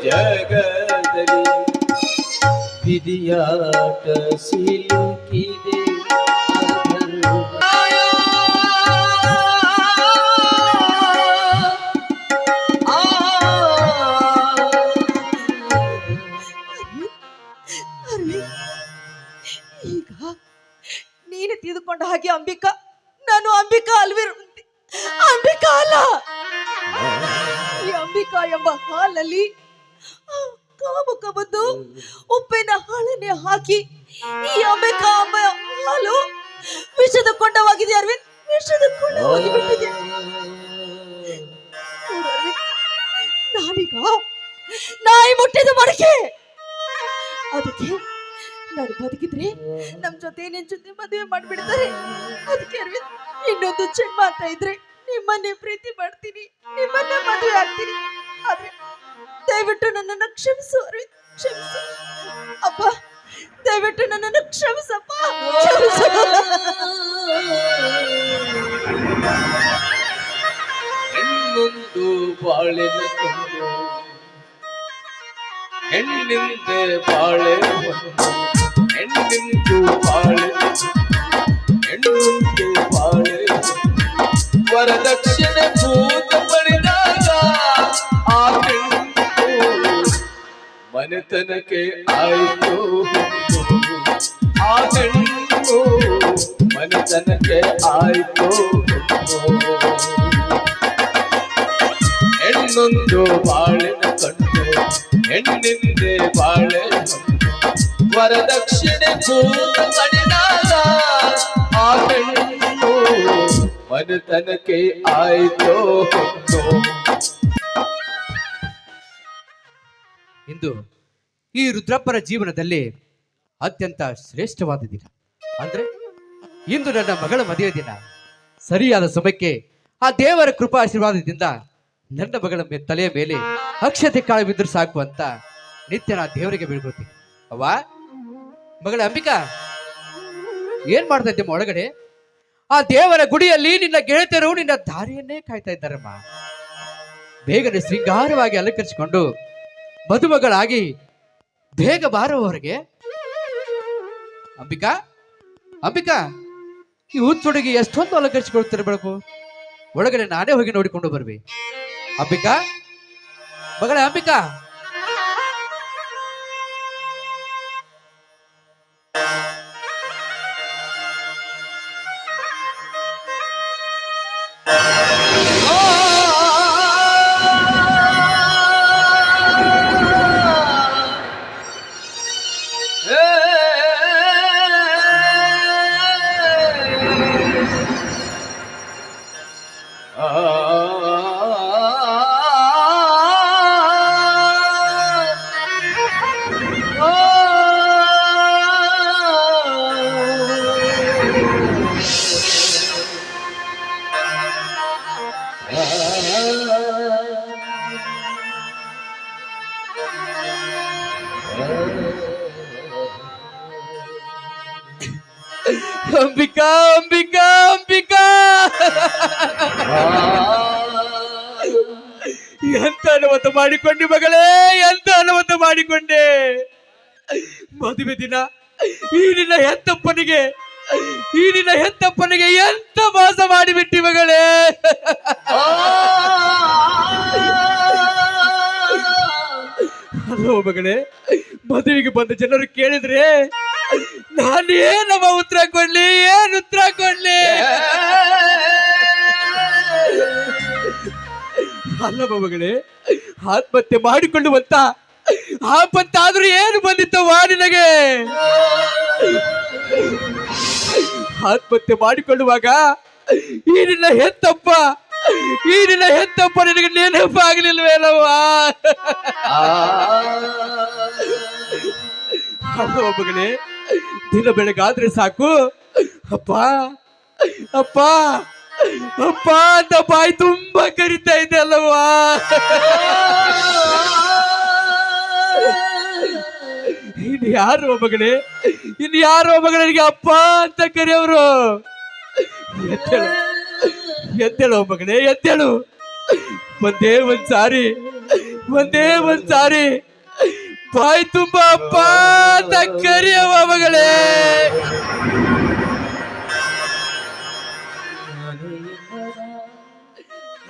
ಜಗದಲ್ಲಿ ವಿಧಿಯಾಟ ಸಿಲುಕಿದೆ.
ಈಗ ನೀನು ತಿಳಿದುಕೊಂಡ ಹಾಗೆ ಅಂಬಿಕಾ, ನಾನು ಅಂಬಿಕಾ ಅಲ್ವಿರುವಂತೆ ಅಂಬಿಕಾ ಅಲ್ಲ. ಈ ಅಂಬಿಕಾ ಎಂಬ ಹಾಲಲ್ಲಿ ಕಾಮುಕ ಬಂದು ಉಪ್ಪಿನ ಹಾಳನ್ನೇ ಹಾಕಿ ಈ ಅಂಬಿಕಾ ಎಂಬ ಹಾಲು ವಿಷದ ಕೊಂಡವಾಗಿದೆ ಅರವಿಂದ್, ವಿಷದ ಕೊಂಡವಾಗಿ ಬಿಟ್ಟಿದೆ. ನೋಡು ಅರವಿಂದ್, ನಾನೀಗ ನಾಯಿ ಮುಟ್ಟಿದ ಮಡಕೆ. ಅದಕ್ಕೆ ನಾನು ಬದುಕಿದ್ರೆ ನಮ್ ನಿನ್ ಜೊತೆ ಮದುವೆ ಮಾಡ್ಬಿಡ್ತಾರೆ. ಅದಕ್ಕೆ ಅರವಿಂದ್, ಇನ್ನೊಂದು ಜನ್ಮ ಅಂತ ಇದ್ರೆ ನಿಮ್ಮನ್ನೇ ಪ್ರೀತಿ ಮಾಡ್ತೀನಿ, ನಿಮ್ಮನ್ನೇ ಮದುವೆ ಆಗ್ತೀನಿ. ಆದ್ರೆ ದಯವಿಟ್ಟು ನನ್ನನ್ನು ಕ್ಷಮಿಸು ಅರವಿಂದ್, ಕ್ಷಮಿಸು ಅಪ್ಪ, ದಯವಿಟ್ಟು ನನ್ನನ್ನು ಕ್ಷಮಿಸಪ್ಪ, ಕ್ಷಮಿಸು.
ಹೆಣ್ಣೊಂದು ಬಾಳಿನ ಕಂಡು ಹೆಣ್ಣಿಂದೆ ಬಾಳೆ ಹೆಣ್ಣಿಂದು ಬಾಳೆ ಹೆಣ್ಣುಂದೆ ಬಾಳೆ ವರದಕ್ಷಿಣೆ ಭೂತ ಪಡೆದಾಗ ಆ ಹೆಣ್ಣು ಮನೆತನಕ್ಕೆ ಆಯ್ತು, ಆ ಹೆಣ್ಣು ಮನೆತನಕ್ಕೆ ಆಯ್ತು. ಹೆಣ್ಣೊಂದು ಬಾಳಿನ ಕಂಡು ಹೆಣ್ಣಿಂದೆ ಬಾಳೆ ವರದಕ್ಷಿಣೆ ಭೂತ ಪಡೆದಾಗ ಆ ಹೆಣ್ಣು ಮನೆತನಕ್ಕೆ ಆಯ್ತು.
ಇಂದು ಈ ರುದ್ರಪ್ಪರ ಜೀವನದಲ್ಲಿ ಅತ್ಯಂತ ಶ್ರೇಷ್ಠವಾದ ದಿನ ಅಂದ್ರೆ ಇಂದು ನನ್ನ ಮಗಳ ಮದುವೆ ದಿನ. ಸರಿಯಾದ ಸಮಯಕ್ಕೆ ಆ ದೇವರ ಕೃಪಾ ಆಶೀರ್ವಾದದಿಂದ ನನ್ನ ಮಗಳ ತಲೆಯ ಮೇಲೆ ಅಕ್ಷತೆ ಕಾಳು ಬಿದ್ದರೂ ಸಾಕು ಅಂತ ನಿತ್ಯ ನಾ ದೇವರಿಗೆ ಬೀಳ್ಕೊತೀನಿ. ಅವ್ವ, ಮಗಳ ಅಂಬಿಕಾ, ಏನ್ ಮಾಡ್ತಾ ಇದ್ದಮ್ಮ ಒಳಗಡೆ? ಆ ದೇವರ ಗುಡಿಯಲ್ಲಿ ನಿನ್ನ ಗೆಳತಿಯರು ನಿನ್ನ ದಾರಿಯನ್ನೇ ಕಾಯ್ತಾ ಇದ್ದಾರಮ್ಮ. ಬೇಗನೆ ಶೃಂಗಾರವಾಗಿ ಅಲಂಕರಿಸಿಕೊಂಡು ಮದುಮಗಳಾಗಿ ಬೇಗ ಬಾರುವವರೆಗೆ. ಅಂಬಿಕಾ, ಅಂಬಿಕಾ, ಈ ಹುಚ್ಚುಡುಗಿ ಎಷ್ಟೊಂದು ಅಲಂಕರಿಸಿಕೊಳ್ತಾರೆ ಬೆಳಕು. ಒಳಗಡೆ ನಾನೇ ಹೋಗಿ ನೋಡಿಕೊಂಡು ಬರ್ವಿ. ಅಂಬಿಕಾ, ಮಗಳ ಅಂಬಿಕಾ. ಅಂಬಿಕಾ, ಅಂಬಿಕಾ, ಅಂಬಿಕಾ, ಎಂತ ಅನುಮತ ಮಾಡಿಕೊಂಡೆ ಮಗಳೇ, ಎಂತ ಅನುಮತ ಮಾಡಿಕೊಂಡೆ. ಮದುವೆ ದಿನ ಈ ನಿನ್ನ ಹೆತ್ತಪ್ಪನಿಗೆ ಎಂತ ಮೋಸ ಮಾಡಿಬಿಟ್ಟಿ ಮಗಳೇ. ಅಲ್ಲೋ ಮಗಳೇ, ಮದುವೆಗೆ ಬಂದ ಜನರು ಕೇಳಿದ್ರೆ ನಾನೇನಮ್ಮ ಉತ್ತರ ಕೊಡ್ಲಿ, ಏನ್ ಉತ್ತರ ಕೊಡ್ಲಿ? ಅಲ್ಲಮ್ಮ ಮಗಳೇ, ಆತ್ಮಹತ್ಯೆ ಮಾಡಿಕೊಳ್ಳುವಂತ ಆಪತ್ತಾದ್ರೂ ಏನು ಬಂದಿತ್ತವ್ವ ನಿನಗೆ? ಆತ್ಮಹತ್ಯೆ ಮಾಡಿಕೊಳ್ಳುವಾಗ ಈ ನಿನ್ನ ಹೆತ್ತಪ್ಪ ನಿನಗೆ ನೆನಪಾಗಲಿಲ್ವೇನವ್ವ? ಅಲ್ಲವ ಮಗಳೇ, ದಿನ ಬೆಳಗಾದ್ರೆ ಸಾಕು ಅಪ್ಪ ಅಪ್ಪ ಅಪ್ಪ ಅಂತ ಬಾಯಿ ತುಂಬಾ ಕರಿತಾ ಇದೆ ಅಲ್ಲವಾ? ಇನ್ನು ಯಾರು ಮಗಳೇ, ಮಗಳಿಗೆ ಅಪ್ಪ ಅಂತ ಕರೆಯವರು? ಎದ್ದೇಳು ಮಗಳೇ, ಎದ್ದೇಳು. ಒಂದೇ ಒಂದ್ಸಾರಿ ಬಾಯಿ ತುಂಬಾ ಅಪ್ಪ ಅಂತ ಕರೆಯವ ಮಗಳೇ.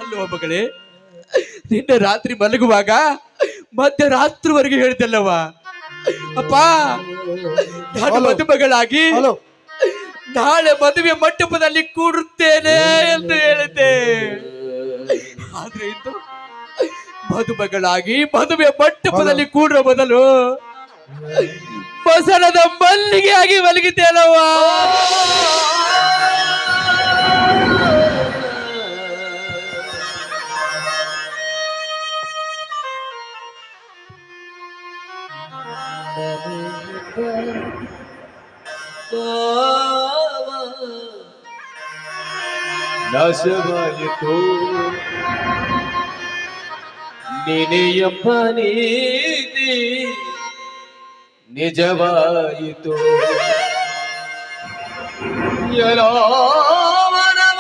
ಅಲ್ವ ಮಗಳೇ, ನಿನ್ನೆ ರಾತ್ರಿ ಮಲಗುವಾಗ ಮಧ್ಯರಾತ್ರಿವರೆಗೆ ಹೇಳ್ತಲ್ಲವ, ಅಪ್ಪ ನಾನು ಮದುಮಗಳಾಗಿ
ಹಲೋ
ನಾಳೆ ಮದುವೆ ಮಂಟಪದಲ್ಲಿ ಕೂಡುತ್ತೇನೆ ಎಂದು ಹೇಳಿದ್ದೆ. ಆದ್ರೆ ಇಂದು ಮದುಮಗಳಾಗಿ ಮದುವೆ ಮಂಟಪದಲ್ಲಿ ಕೂಡುವ ಬದಲು ಬಸಣದ ಮಲ್ಲಿಗೆ ಆಗಿ ಮಲಗಿದ್ದೇನವ್ವ.
ನಾಶವಾಯಿತು ನೀನೆಯಪ್ಪ ನೀತಿ ನಿಜವಾಯಿತು ಯಲೋವನವ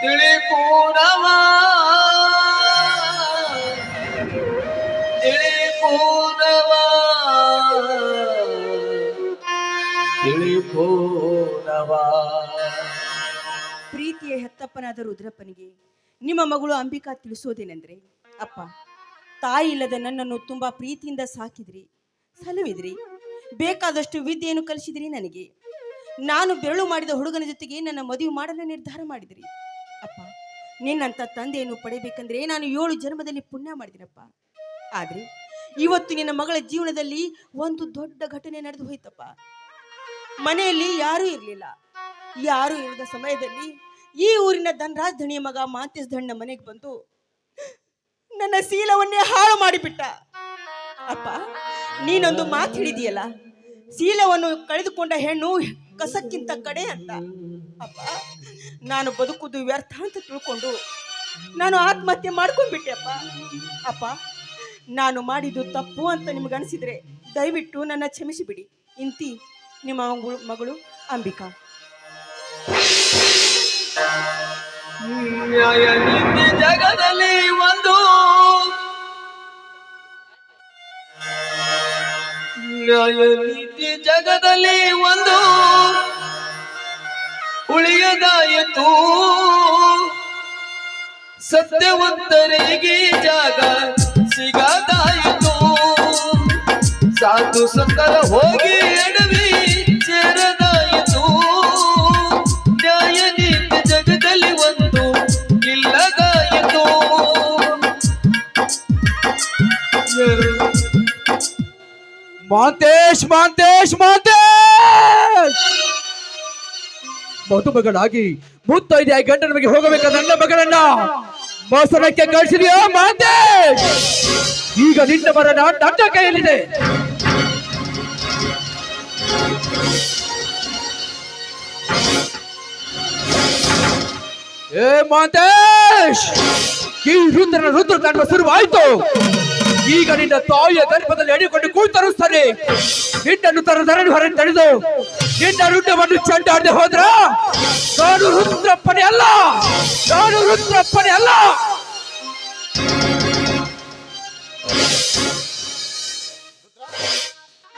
ತಿಳಿಪೂನವ ತಿಳಿಪೂನವ ತಿಳಿಪೂನವ.
ಪ್ರೀತಿಯ ಹೆತ್ತಪ್ಪನಾದ ರುದ್ರಪ್ಪನಿಗೆ ನಿಮ್ಮ ಮಗಳು ಅಂಬಿಕಾ ತಿಳಿಸೋದೇನೆಂದ್ರೆ, ಅಪ್ಪ, ತಾಯಿ ಇಲ್ಲದ ನನ್ನನ್ನು ತುಂಬಾ ಪ್ರೀತಿಯಿಂದ ಸಾಕಿದ್ರಿ, ಸಲುವಿದ್ರಿ, ಬೇಕಾದಷ್ಟು ವಿದ್ಯೆಯನ್ನು ಕಲಿಸಿದ್ರಿ. ನನಗೆ ನಾನು ಬೆರಳು ಮಾಡಿದ ಹುಡುಗನ ಜೊತೆಗೆ ನನ್ನ ಮದುವೆ ಮಾಡಲು ನಿರ್ಧಾರ ಮಾಡಿದ್ರಿ. ಅಪ್ಪ, ನಿನ್ನಂಥ ತಂದೆಯನ್ನು ಪಡೆಯಬೇಕಂದ್ರೆ ನಾನು 7 ಜನ್ಮದಲ್ಲಿ ಪುಣ್ಯ ಮಾಡಿದಿನಪ್ಪ. ಆದರೆ ಇವತ್ತು ನಿನ್ನ ಮಗಳ ಜೀವನದಲ್ಲಿ ಒಂದು ದೊಡ್ಡ ಘಟನೆ ನಡೆದು ಹೋಯ್ತಪ್ಪ. ಮನೆಯಲ್ಲಿ ಯಾರೂ ಇರಲಿಲ್ಲ. ಯಾರೂ ಇರದ ಸಮಯದಲ್ಲಿ ಈ ಊರಿನ ಧನರಾಜ್ ಧಣಿಯ ಮಗ ಮಾಂತೇಶ್ ಧಣ್ಣ ಮನೆಗೆ ಬಂದು ನನ್ನ ಶೀಲವನ್ನೇ ಹಾಳು ಮಾಡಿಬಿಟ್ಟ. ಅಪ್ಪ, ನೀನೊಂದು ಮಾತು ಹೇಳಿದೆಯಲ್ಲ, ಶೀಲವನ್ನು ಕಳೆದುಕೊಂಡ ಹೆಣ್ಣು ಕಸಕ್ಕಿಂತ ಕಡೆ ಅಂತ. ಅಪ್ಪ, ನಾನು ಬದುಕುವುದು ವ್ಯರ್ಥ ಅಂತ ತಿಳ್ಕೊಂಡು ನಾನು ಆತ್ಮಹತ್ಯೆ ಮಾಡ್ಕೊಂಡ್ಬಿಟ್ಟೆ ಅಪ್ಪ. ಅಪ್ಪ, ನಾನು ಮಾಡಿದ್ದು ತಪ್ಪು ಅಂತ ನಿಮಗನಿಸಿದ್ರೆ ದಯವಿಟ್ಟು ನನ್ನ ಕ್ಷಮಿಸಿಬಿಡಿ. ಇಂತಿ ನಿಮ್ಮ ಮಗಳು ಅಂಬಿಕಾ.
ನ್ಯಾಯ ನೀತಿ ಜಗದಲ್ಲಿ ಒಂದು ನ್ಯಾಯ ನೀತಿ ಜಗದಲ್ಲಿ ಒಂದು ಉಳಿಯದಾಯಿತು. ಸತ್ಯವಂತರಿಗೆ ಜಾಗ ಸಿಗದಾಯಿತು. ಸಾಧು ಸಂತರ ಹೋಗಿ ಎಡವಿ ಸೇರದಾಯಿತು. ನ್ಯಾಯ ನೀತಿ ಜಗದಲ್ಲಿ ಒಂದು ಇಲ್ಲದಾಯಿತು.
ಮಾಂತೇಶ್ ಮಾಂತೇಶ್ ಮಾಂತೇಶ್ ಮದುಮಗಳಾಗಿ ಮುತ್ತೈದೆ ಗಂಡನ ಬಗ್ಗೆ ಹೋಗಬೇಕಾದ ನನ್ನ ಮಗಳನ್ನ ಮೋಸನಕ್ಕೆ ಕಳಿಸಿದೆಯೋ ಮಾಂತೇಶ್? ಈಗ ನಿನ್ನ ಮರಣ ನನ್ನ ಕೈಯಲ್ಲಿದೆ. ಏ ಮಾಂತೇಶ್, ಈ ರುದ್ರ ತಂಡ ಶುರುವಾಯ್ತು. ಈಗ ನಿನ್ನ ತಾಯಿಯ ಗರ್ಭದಲ್ಲಿ ಎಡಿಕೊಂಡು ಕೂತರಿಸ್ತಾನೆ. ನಿನ್ನನ್ನು ಧರಣಿ ಹೊರ ತಡೆದು ನಿನ್ನ ರುದ್ರವನ್ನು ಚಂಡಾಡದೆ ಹೋದ್ರ ನಾನು ರುದ್ರಪ್ಪನೇ ಅಲ್ಲ, ನಾನು ರುದ್ರಪ್ಪನೇ ಅಲ್ಲ.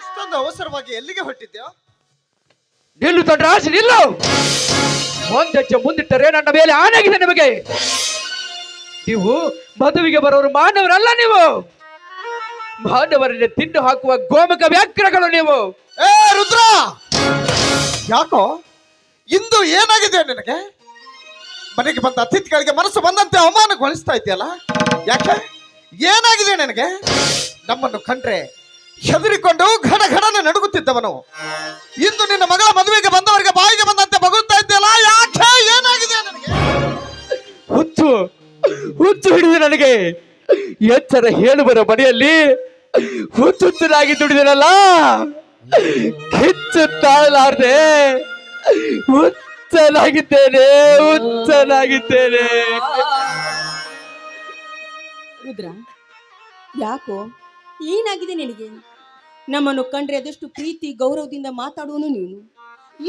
ಇಷ್ಟೊಂದು ಅವಸರವಾಗಿ ಎಲ್ಲಿಗೆ ಹೊರಟಿದ್ಯಾ?
ನಿಲ್ಲು ತಂಡ್ರಾಜ್, ನಿಲ್ಲು. ಒಂದೆಚ್ಚ ಮುಂದಿಟ್ಟರೆ ನನ್ನ ಮೇಲೆ ಆನೆಗಿದೆ ನಿಮಗೆ. ನೀವು ಮದುವೆಗೆ ಬರೋರು ಮಾನವರಲ್ಲ. ನೀವು ಮಾನವರನ್ನೇ ತಿಂದು ಹಾಕುವ ಗೋಮುಖ ವ್ಯಾಘ್ರಗಳು ನೀವು.
ಏ ರುದ್ರ, ಯಾಕೋ ಇಂದು ಏನಾಗಿದೆ ನಿನಗೆ? ಮನೆಗೆ ಬಂದ ಅತಿಥಿಗಳಿಗೆ ಮನಸ್ಸು ಬಂದಂತೆ ಅವಮಾನಗೊಳಿಸ್ತಾ ಇದೆಯಲ್ಲ, ಯಾಕೆ? ಏನಾಗಿದೆ ನಿನಗೆ? ನಮ್ಮನ್ನು ಕಂಡ್ರೆ ಹೆದರಿಕೊಂಡು ಘಡಘಡನ ನಡುಗುತ್ತಿದ್ದವನು ಇಂದು ನಿನ್ನ ಮಗಳ ಮದುವೆಗೆ ಬಂದವರಿಗೆ ಬಾಯಿಗೆ ಬಂದಂತೆ ಬಗುತ್ತಾ ಇದ್ದೆಯಲ್ಲ, ಯಾಕೆ? ಏನಾಗಿದೆ ನನಗೆ?
ಹುಚ್ಚು ಹುಚ್ಚು ಹಿಡಿದು ನನಗೆ. ಎಚ್ಚರ ಹೇಳುವರ ಮನೆಯಲ್ಲಿ ಹುಚ್ಚುಚ್ಚನಾಗಿ ದುಡಿದನಲ್ಲ, ಕಿಚ್ಚು ತಾಳಲಾರ್ದೆ ಹುಚ್ಚನಾಗಿದ್ದೇನೆ, ಹುಚ್ಚನಾಗಿದ್ದೇನೆ.
ರುದ್ರ, ಯಾಕೋ ಏನಾಗಿದೆ ನಿನಗೆ? ನಮ್ಮನ್ನು ಕಂಡ್ರೆ ಅದಷ್ಟು ಪ್ರೀತಿ ಗೌರವದಿಂದ ಮಾತಾಡುವನು ನೀನು.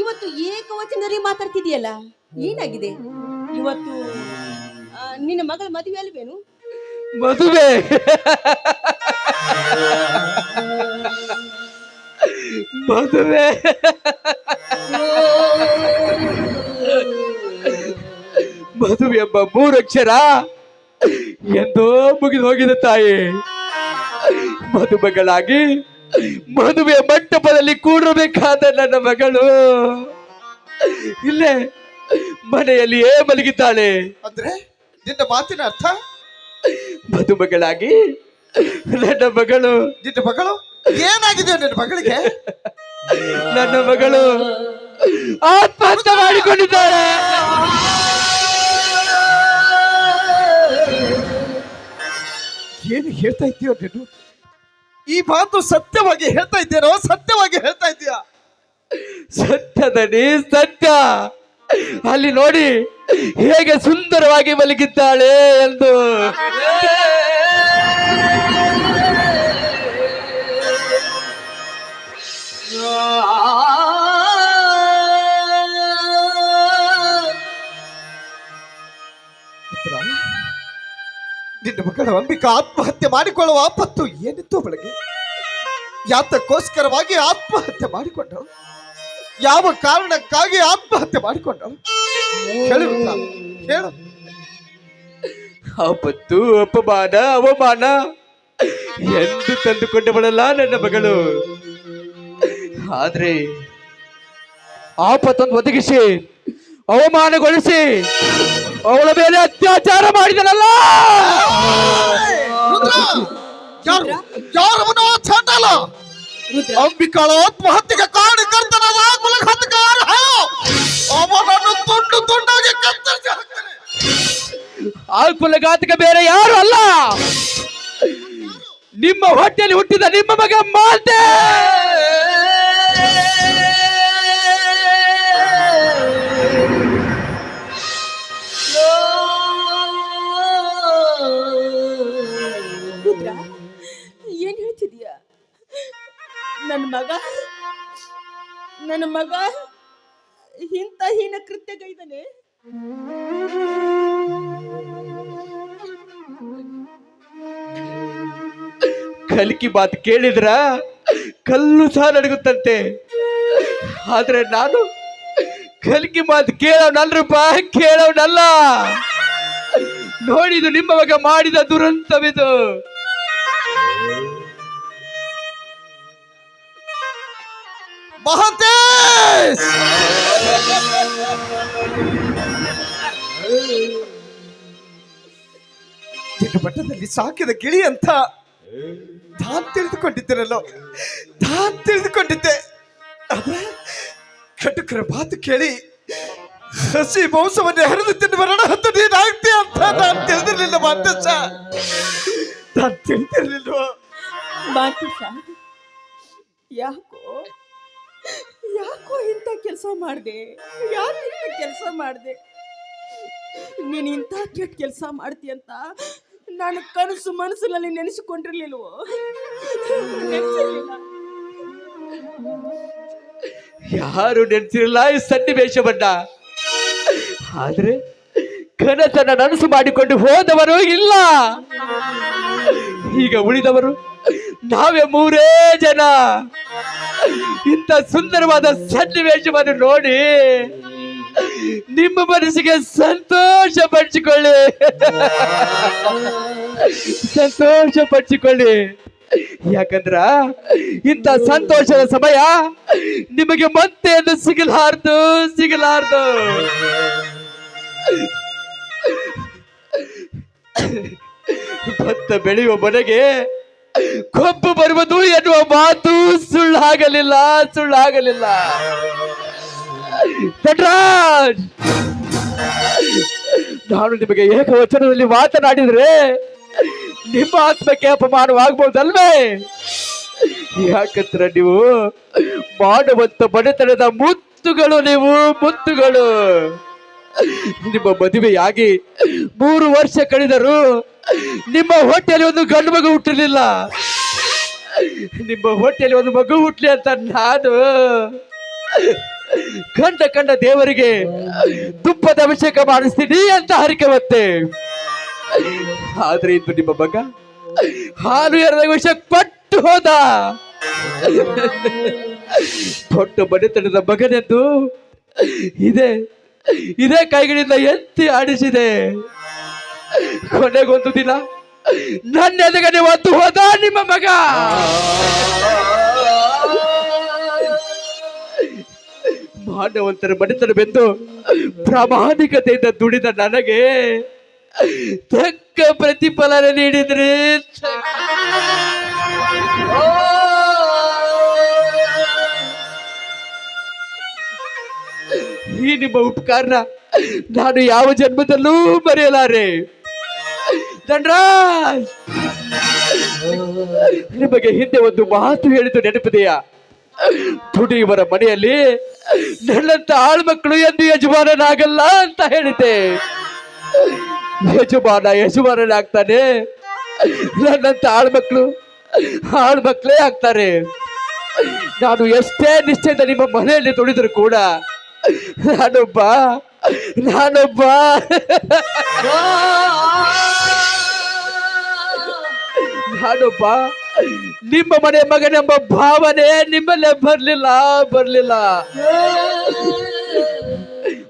ಇವತ್ತು ಏಕವಚನದಲ್ಲಿ ಮಾತಾಡ್ತಿದೀಯಲ್ಲ, ಏನಾಗಿದೆ? ಇವತ್ತು ನಿನ್ನ ಮಗಳ ಮದುವೆ ಅಲ್ವೇನು?
ಮದುವೆ ಮದುವೆ ಮದುವೆ ಎಂಬ 3 ಅಕ್ಷರ ಎಂದೋ ಮುಗಿದು ಹೋಗಿದೆ ತಾಯಿ. ಮದುಮಗಳಾಗಿ ಮದುವೆ ಮಂಟಪದಲ್ಲಿ ಕೂಡಬೇಕಾದ ನನ್ನ ಮಗಳು ಇಲ್ಲೇ ಮನೆಯಲ್ಲಿಯೇ ಮಲಗಿದ್ದಾಳೆ.
ಅಂದ್ರೆ ನಿನ್ನ ಮಾತಿನ ಅರ್ಥ
ಮದುಮಗಳಾಗಿ ನನ್ನ ಮಗಳು
ನಿನ್ನ ಮಗಳು ಏನಾಗಿದೆ ನಿನ್ನ ಮಗಳಿಗೆ?
ನನ್ನ ಮಗಳು ಆತ್ಮಹತ್ಯೆ ಮಾಡಿಕೊಂಡಿದ್ದಾಳೆ.
ಏನು ಹೇಳ್ತಾ ಇದ್ದೀಯೋ ನೀನು? ಈ ಮಾತು ಸತ್ಯವಾಗಿ ಹೇಳ್ತಾ ಇದ್ದೀರೋ? ಸತ್ಯವಾಗಿ ಹೇಳ್ತಾ ಇದ್ದೀಯಾ?
ಸತ್ಯದಲ್ಲಿ ಸತ್ಯ. ಅಲ್ಲಿ ನೋಡಿ ಹೇಗೆ ಸುಂದರವಾಗಿ ಮಲಗಿದ್ದಾಳೆ ಎಂದು.
ಪುತ್ರ, ನಿನ್ನ ಮಗಳ ಅಂಬಿಕಾ ಆತ್ಮಹತ್ಯೆ ಮಾಡಿಕೊಳ್ಳುವ ಆಪತ್ತು ಏನಿತ್ತು ಬೆಳಗ್ಗೆ? ಯಾತಕ್ಕೋಸ್ಕರವಾಗಿ ಆತ್ಮಹತ್ಯೆ ಮಾಡಿಕೊಂಡಳು? ಯಾವ ಕಾರಣಕ್ಕಾಗಿ ಆತ್ಮಹತ್ಯೆ ಮಾಡಿಕೊಂಡಳು? ಹೇಳು ಪುತ್ರ, ಹೇಳು.
ಆಪತ್ತು, ಅಪಮಾನ, ಅವಮಾನ ಎಂದು ತಂದುಕೊಂಡವಳಲ್ಲ ನನ್ನ ಮಗಳು. ಆದ್ರೆ ಆಪತ್ತನ್ನು ಒದಗಿಸಿ ಅವಮಾನಗೊಳಿಸಿ ಅವಳ ಮೇಲೆ ಅತ್ಯಾಚಾರ ಮಾಡಿದನಲ್ಲ.
ಅಂಬಿಕಾಳ ಆತ್ಮಹತ್ಯೆಗೆ ಕಾರಣಕರ್ತನಾದ ಕುಲಘಾತಕಾರ ಅವನನ್ನು ತುಂಡು ತುಂಡಾಗಿ ಕತ್ತರಿಸಿ ಹಾಕ್ತಾನೆ.
ಆ ಕುಲಘಾತಕ ಬೇರೆ ಯಾರು ಅಲ್ಲ, ನಿಮ್ಮ ಹೊಟ್ಟೆಯಲ್ಲಿ ಹುಟ್ಟಿದ ನಿಮ್ಮ ಮಗ ಮಾತೆ.
ರುದ್ರ, ಏನ್ ಹೇಳ್ತಿದೀಯ? ನನ್ನ ಮಗ ಇಂಥ ಹೀನ ಕೃತ್ಯಗೈದನೆ?
ಕಲ್ಕಿ ಮಾತು ಕೇಳಿದ್ರ ಕಲ್ಲು ಸಹ ನಡುಗುತ್ತಂತೆ. ಆದ್ರೆ ನಾನು ಕಲ್ಕಿ ಮಾತು ಕೇಳೋನಲ್ರಪ್ಪ, ಕೇಳೋನಲ್ಲ. ನೋಡಿದು ನಿಮ್ಮ ಮಗ ಮಾಡಿದ ದುರಂತವಿದು.
ಮಹಾಂತೇಶ್, ನಿನ್ನ ಮಠದಲ್ಲಿ ಸಾಕಿದ ಗಿಳಿ ಅಂತ ನಾನ್ ತಿಳಿದುಕೊಂಡಿದ್ದೇನಲ್ಲೋ, ನಾನ್ ತಿಳಿದುಕೊಂಡಿದ್ದೆ. ಆದ್ರೆ ಕಟುಕರ ಮಾತು ಕೇಳಿ ಹಸಿ ಮಾಂಸವನ್ನು ಹರಿದು ತಿನ್ನುವ ರಣಹದ್ದು ನೀನಾಗ್ತಿ ಅಂತ ನಾನು ತಿಳಿದಿರ್ಲಿಲ್ಲ ಮಾತೇಶ, ನಾನು ತಿಳಿದಿರ್ಲಿಲ್ವ?
ಮಾತೇಶ, ಯಾಕೋ ಇಂಥ ಕೆಲಸ ಮಾಡಿದೆ? ಯಾಕೆ ಇಂಥ ಕೆಲಸ ಮಾಡಿದೆ? ನೀನು ಇಂಥ ಕೆಟ್ಟ ಕೆಲಸ ಮಾಡ್ತೀಯಂತ ನಾನು ಕನಸು ಮನಸ್ಸಿನಲ್ಲಿ ನೆನೆಸಿಕೊಂಡಿರ್ಲಿಲ್ವೋ? ನೆನೆಸಿರ್ಲಿಲ್ಲ.
ಯಾರು ನೆನೆಸಿರಲ್ಲ ಈ ಸನ್ನಿವೇಶವನ್ನ. ಆದ್ರೆ ಕನಸನ್ನ ನನಸು ಮಾಡಿಕೊಂಡು ಹೋದವರು ಇಲ್ಲ. ಈಗ ಉಳಿದವರು ನಾವೇ 3 ಜನ. ಇಂಥ ಸುಂದರವಾದ ಸನ್ನಿವೇಶವನ್ನು ನೋಡಿ ನಿಮ್ಮ ಮನಸ್ಸಿಗೆ ಸಂತೋಷ ಪಡಿಸಿಕೊಳ್ಳಿ, ಸಂತೋಷ ಪಡಿಸಿಕೊಳ್ಳಿ. ಯಾಕಂದ್ರ ಇಂಥ ಸಂತೋಷದ ಸಮಯ ನಿಮಗೆ ಮತ್ತೆ ಎಂದು ಸಿಗಲಾರ್ದು. ಭತ್ತ ಬೆಳೆಯುವ ಮನೆಗೆ ಕೊಬ್ಬು ಬರುವುದು ಎನ್ನುವ ಮಾತು ಸುಳ್ಳಾಗಲಿಲ್ಲ. ನಟರಾಜ್, ನಾನು ನಿಮಗೆ ಏಕವಚನದಲ್ಲಿ ಮಾತನಾಡಿದ್ರೆ ನಿಮ್ಮ ಆತ್ಮಕ್ಕೆ ಅಪಮಾನವಾಗಬಹುದಲ್ವೇ? ಯಾಕಂದ್ರೆ ನೀವು ಮಾಡುವಂತ ಬಡತನದ ಮುತ್ತುಗಳು. ನಿಮ್ಮ ಮದುವೆಯಾಗಿ 3 ವರ್ಷ ಕಳೆದರೂ ನಿಮ್ಮ ಹೊಟ್ಟೆಯಲ್ಲಿ ಒಂದು ಗಂಡು ಮಗು ಹುಟ್ಟಲಿಲ್ಲ. ನಿಮ್ಮ ಹೊಟ್ಟೆಯಲ್ಲಿ ಒಂದು ಮಗು ಹುಟ್ಟಲಿ ಅಂತ ನಾನು ಕಂಡ ದೇವರಿಗೆ ತುಪ್ಪದ ಅಭಿಷೇಕ ಮಾಡಿಸ್ತೀನಿ ಅಂತ ಹರಿಕೆ ಮತ್ತೆ. ಆದ್ರೆ ಇಂದು ನಿಮ್ಮ ಮಗ ಹಾಲು ಎರೆದ ವಿಷ ಪಟ್ಟು ಹೋದ. ದೊಡ್ಡ ಮನೆತನದ ಮಗನೆಂದು ಇದೇ ಕೈಗಳಿಂದ ಎತ್ತಿ ಆಡಿಸಿದೆ. ಕೊನೆಗೊಂದು ದಿನ ನನ್ನ ಎದುಗಡೆ ಒದ್ದು ಹೋದ ನಿಮ್ಮ ಮಗ. ಮಾನವಂತರ ಮನೆತನ ಬೆಂದು ಪ್ರಾಮಾಣಿಕತೆಯಿಂದ ದುಡಿದ ನನಗೆ ತಕ್ಕ ಪ್ರತಿಫಲನ ನೀಡಿದ್ರಿ. ಈ ನಿಮ್ಮ ಉಪಕಾರನ ನಾನು ಯಾವ ಜನ್ಮದಲ್ಲೂ ಮರೆಯಲಾರೆ. ಧನರಾಜ್, ನಿಮಗೆ ಹಿಂದೆ ಒಂದು ಮಾತು ಹೇಳಿದ್ದು ನೆನಪಿದೆಯಾ? ದುಡಿಯುವರ ಮನೆಯಲ್ಲಿ ನನ್ನಂತ ಆಳ್ಮಕ್ಕಳು ಎಂದು ಯಜಮಾನನಾಗಲ್ಲ ಅಂತ ಹೇಳಿದ್ದೆ. ಯಜಮಾನನಾಗ್ತಾನೆ, ನನ್ನಂತ ಆಳ್ಮಕ್ಳೇ ಆಗ್ತಾರೆ. ನಾನು ಎಷ್ಟೇ ನಿಶ್ಚಯದ ನಿಮ್ಮ ಮನೆಯಲ್ಲಿ ದುಡಿದ್ರು ಕೂಡ ನಾನೊಬ್ಬ ನಿಮ್ಮ ಮನೆ ಮಗನೆಂಬ ಭಾವನೆ ನಿಮ್ಮಲ್ಲೇ ಬರ್ಲಿಲ್ಲ.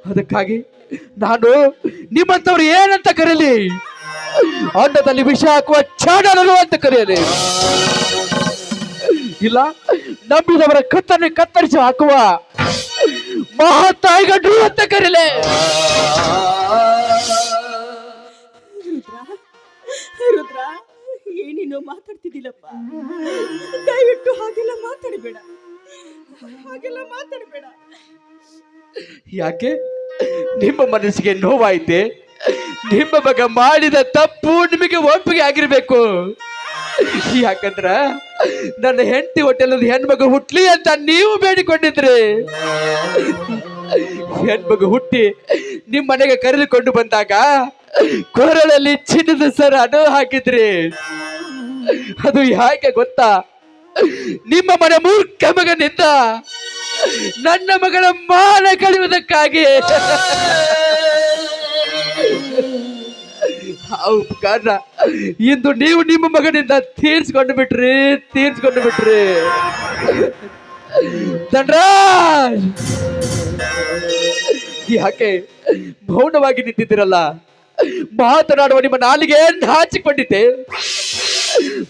ಅದಕ್ಕಾಗಿ ನಾನು ನಿಮ್ಮಂತವ್ರು ಏನಂತ ಕರೀಲಿ? ಅನ್ನದಲ್ಲಿ ವಿಷ ಹಾಕುವ ಚಾಡಲು ಅಂತ ಕರೆಯಲಿ, ಇಲ್ಲ ನಂಬಿದವರ ಕತ್ತನ್ನು ಕತ್ತರಿಸಿ ಹಾಕುವ ಮಹಾತಾಯಿಗಡ್ರು ಅಂತ ಕರೀಲೆ.
ರುದ್ರ, ಏನೇನೋ ಮಾತಾಡ್ತಿದ್ದಿಲ್ಲಪ್ಪ. ದಯವಿಟ್ಟು ಹಾಗೆಲ್ಲ ಮಾತಾಡಬೇಡ.
ಯಾಕೆ ನಿಮ್ಮ ಮನಸ್ಸಿಗೆ ನೋವಾಯ್ತೆ? ನಿಮ್ಮ ಮಗ ಮಾಡಿದ ತಪ್ಪು ನಿಮಗೆ ಒಪ್ಪಿಗೆ ಆಗಿರ್ಬೇಕು. ಯಾಕಂದ್ರ ನನ್ನ ಹೆಂಡತಿ ಹೊಟ್ಟೆಲ್ಲದ ಹೆಣ್ಮಗು ಹುಟ್ಲಿ ಅಂತ ನೀವು ಬೇಡಿಕೊಂಡಿದ್ರಿ. ಹೆಣ್ಮಗು ಹುಟ್ಟಿ ನಿಮ್ಮ ಮನೆಗೆ ಕರೆದುಕೊಂಡು ಬಂದಾಗ ಕೊರಳಲ್ಲಿ ಚಿನ್ನದ ಸರನು ಹಾಕಿದ್ರಿ. ಅದು ಯಾಕೆ ಗೊತ್ತಾ? ನಿಮ್ಮ ಮನೆ ಮೂರ್ಖ ಮಗನಿಂದ ನನ್ನ ಮಗಳ ಮಾನ ಕಳೆಯುವುದಕ್ಕಾಗಿ. ಆ ಉಪಕಾರ ಇಂದು ನೀವು ನಿಮ್ಮ ಮಗನಿಂದ ತೀರ್ಸ್ಕೊಂಡು ಬಿಟ್ರಿ. ಧನರಾಜ್, ಯಾಕೆ ಮೌನವಾಗಿ ನಿಂತಿದ್ದೀರಲ್ಲ? ಮಾತನಾಡುವ ನಿಮ್ಮ ನಾಲಿಗೆ ಹಾಚಿಕೊಂಡಿದ್ದೆ,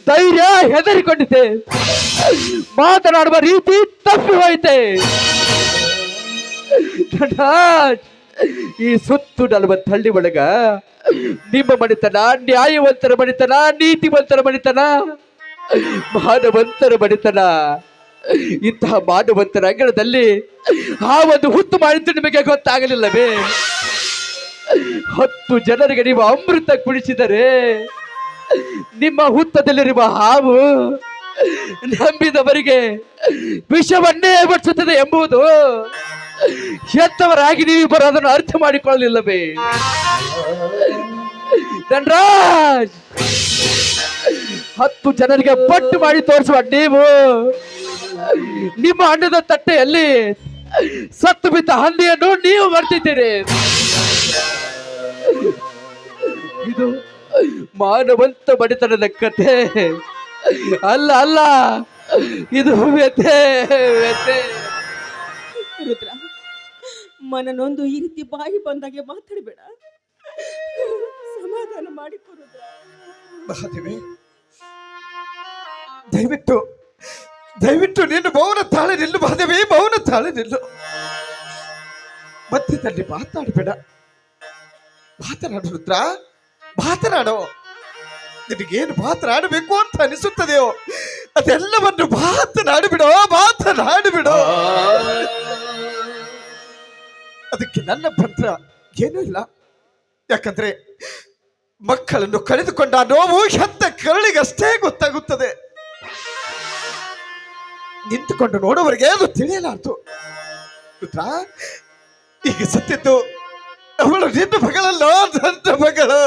ಧೈರ್ಯ ಹೆದರಿಕೊಂಡಿದ್ದೆ, ಮಾತನಾಡುವ ರೀತಿ ತಪ್ಪಿ ಹೋಯಿತೆ. ಧನರಾಜ್, ಈ ಸುತ್ತು ನಲುವ ಹಳ್ಳಿ ಒಳಗ ನಿಮ್ಮ ಮಣಿತನ, ನ್ಯಾಯವಂತರ ಮಣಿತನ, ನೀತಿವಂತರ ಮಣಿತನ, ಮಾನವಂತರ ಮಣಿತನ, ಇಂತಹ ಮಾನವಂತರ ಅಂಗಳದಲ್ಲಿ ಆ ಒಂದು ಹುತ್ತು ಮಾಡಿದ್ದು ನಿಮಗೆ ಗೊತ್ತಾಗಲಿಲ್ಲವೇ? 10 ಜನರಿಗೆ ನೀವು ಅಮೃತ ಕುಡಿಸಿದರೆ ನಿಮ್ಮ ಹುತ್ತದಲ್ಲಿರುವ ಹಾವು ನಂಬಿದವರಿಗೆ ವಿಷವನ್ನೇ ಬಡಿಸುತ್ತದೆ ಎಂಬುದು ಎತ್ತವರಾಗಿ ನೀವಿಬ್ಬರು ಅದನ್ನು ಅರ್ಥ ಮಾಡಿಕೊಳ್ಳಲಿಲ್ಲವೇ? ಧನರಾಜ್, 10 ಜನರಿಗೆ ಪಟ್ಟು ಮಾಡಿ ತೋರಿಸುವ ನೀವು ನಿಮ್ಮ ಅನ್ನದ ತಟ್ಟೆಯಲ್ಲಿ ಸತ್ತು ಬಿದ್ದ ಹಂದಿಯನ್ನು ನೀವು ಬರ್ತಿದ್ದೀರಿ. ಇದು ಮಾನವಂತ ಬಡಿತನದ ಕಥೆ ಅಲ್ಲ, ಇದು ವ್ಯಥೆ.
ರುದ್ರ, ಮನನೊಂದು ಈ ರೀತಿ ಬಾಯಿ ಬಂದಾಗೆ ಮಾತಾಡಬೇಡ. ಸಮಾಧಾನ ಮಾಡಿಕೊ ರುದ್ರ.
ಮಹಾದೇವಿ, ದಯವಿಟ್ಟು ನೀನು ಮೌನ ತಾಳೆ ನಿಲ್ಲು. ಮಹಾದೇವಿ, ಮೌನ ತಾಳೆ ನಿಲ್ಲು. ಮಧ್ಯದಲ್ಲಿ ಮಾತಾಡಬೇಡ. ಮಾತನಾಡು ರುದ್ರ, ಮಾತನಾಡು. ನಿನಗೇನು ಮಾತನಾಡಬೇಕು ಅಂತ ಅನಿಸುತ್ತದೆಯೋ ಅದೆಲ್ಲವನ್ನು ಮಾತನಾಡಿಬಿಡೋ. ಅದಕ್ಕೆ ನನ್ನ ಬಂತ್ರ ಏನೂ ಇಲ್ಲ. ಯಾಕಂದ್ರೆ ಮಕ್ಕಳನ್ನು ಕಳೆದುಕೊಂಡ ನೋವು ಹೆತ್ತ ಕರುಳಿಗಷ್ಟೇ ಗೊತ್ತಾಗುತ್ತದೆ. ನಿಂತುಕೊಂಡು ನೋಡುವವರಿಗೆ ಅದು ತಿಳಿಯಲಾರ್ದು. ರುದ್ರ, ಈಗ ಸತ್ತಿದ್ದು ಅವಳು ನಿನ್ನ ಮಗಳಲ್ಲ, ನನ್ನ ಮಗಳು.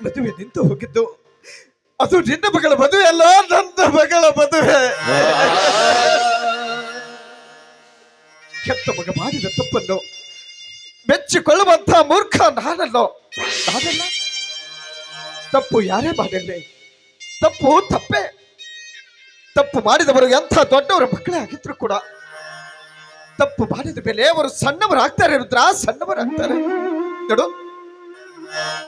ಮದುವೆ ನಿಂತು ಹೋಗಿದ್ದು ಅದು ನಿನ್ನ ಮಗಳ ಮದುವೆ ಅಲ್ಲ, ನನ್ನ ಮಗಳ ಮದುವೆ. ಕೆತ್ತ ಮಗ ಮಾಡಿದ ತಪ್ಪನ್ನು ಮೆಚ್ಚಿಕೊಳ್ಳುವಂತ ಮೂರ್ಖ ನಾನಲ್ಲ. ತಪ್ಪು ಯಾರೇ ಮಾಡಿರಲಿ, ತಪ್ಪೇ. ತಪ್ಪು ಮಾಡಿದವರು ಎಂಥ ದೊಡ್ಡವರ ಮಕ್ಕಳೇ ಆಗಿದ್ರು ಕೂಡ ತಪ್ಪು ಮಾಡಿದ ಮೇಲೆ ಅವರು ಸಣ್ಣವರಾಗ್ತಾರೆ ರುದ್ರ, ಸಣ್ಣವರಾಗ್ತಾರೆ. ನೋಡು,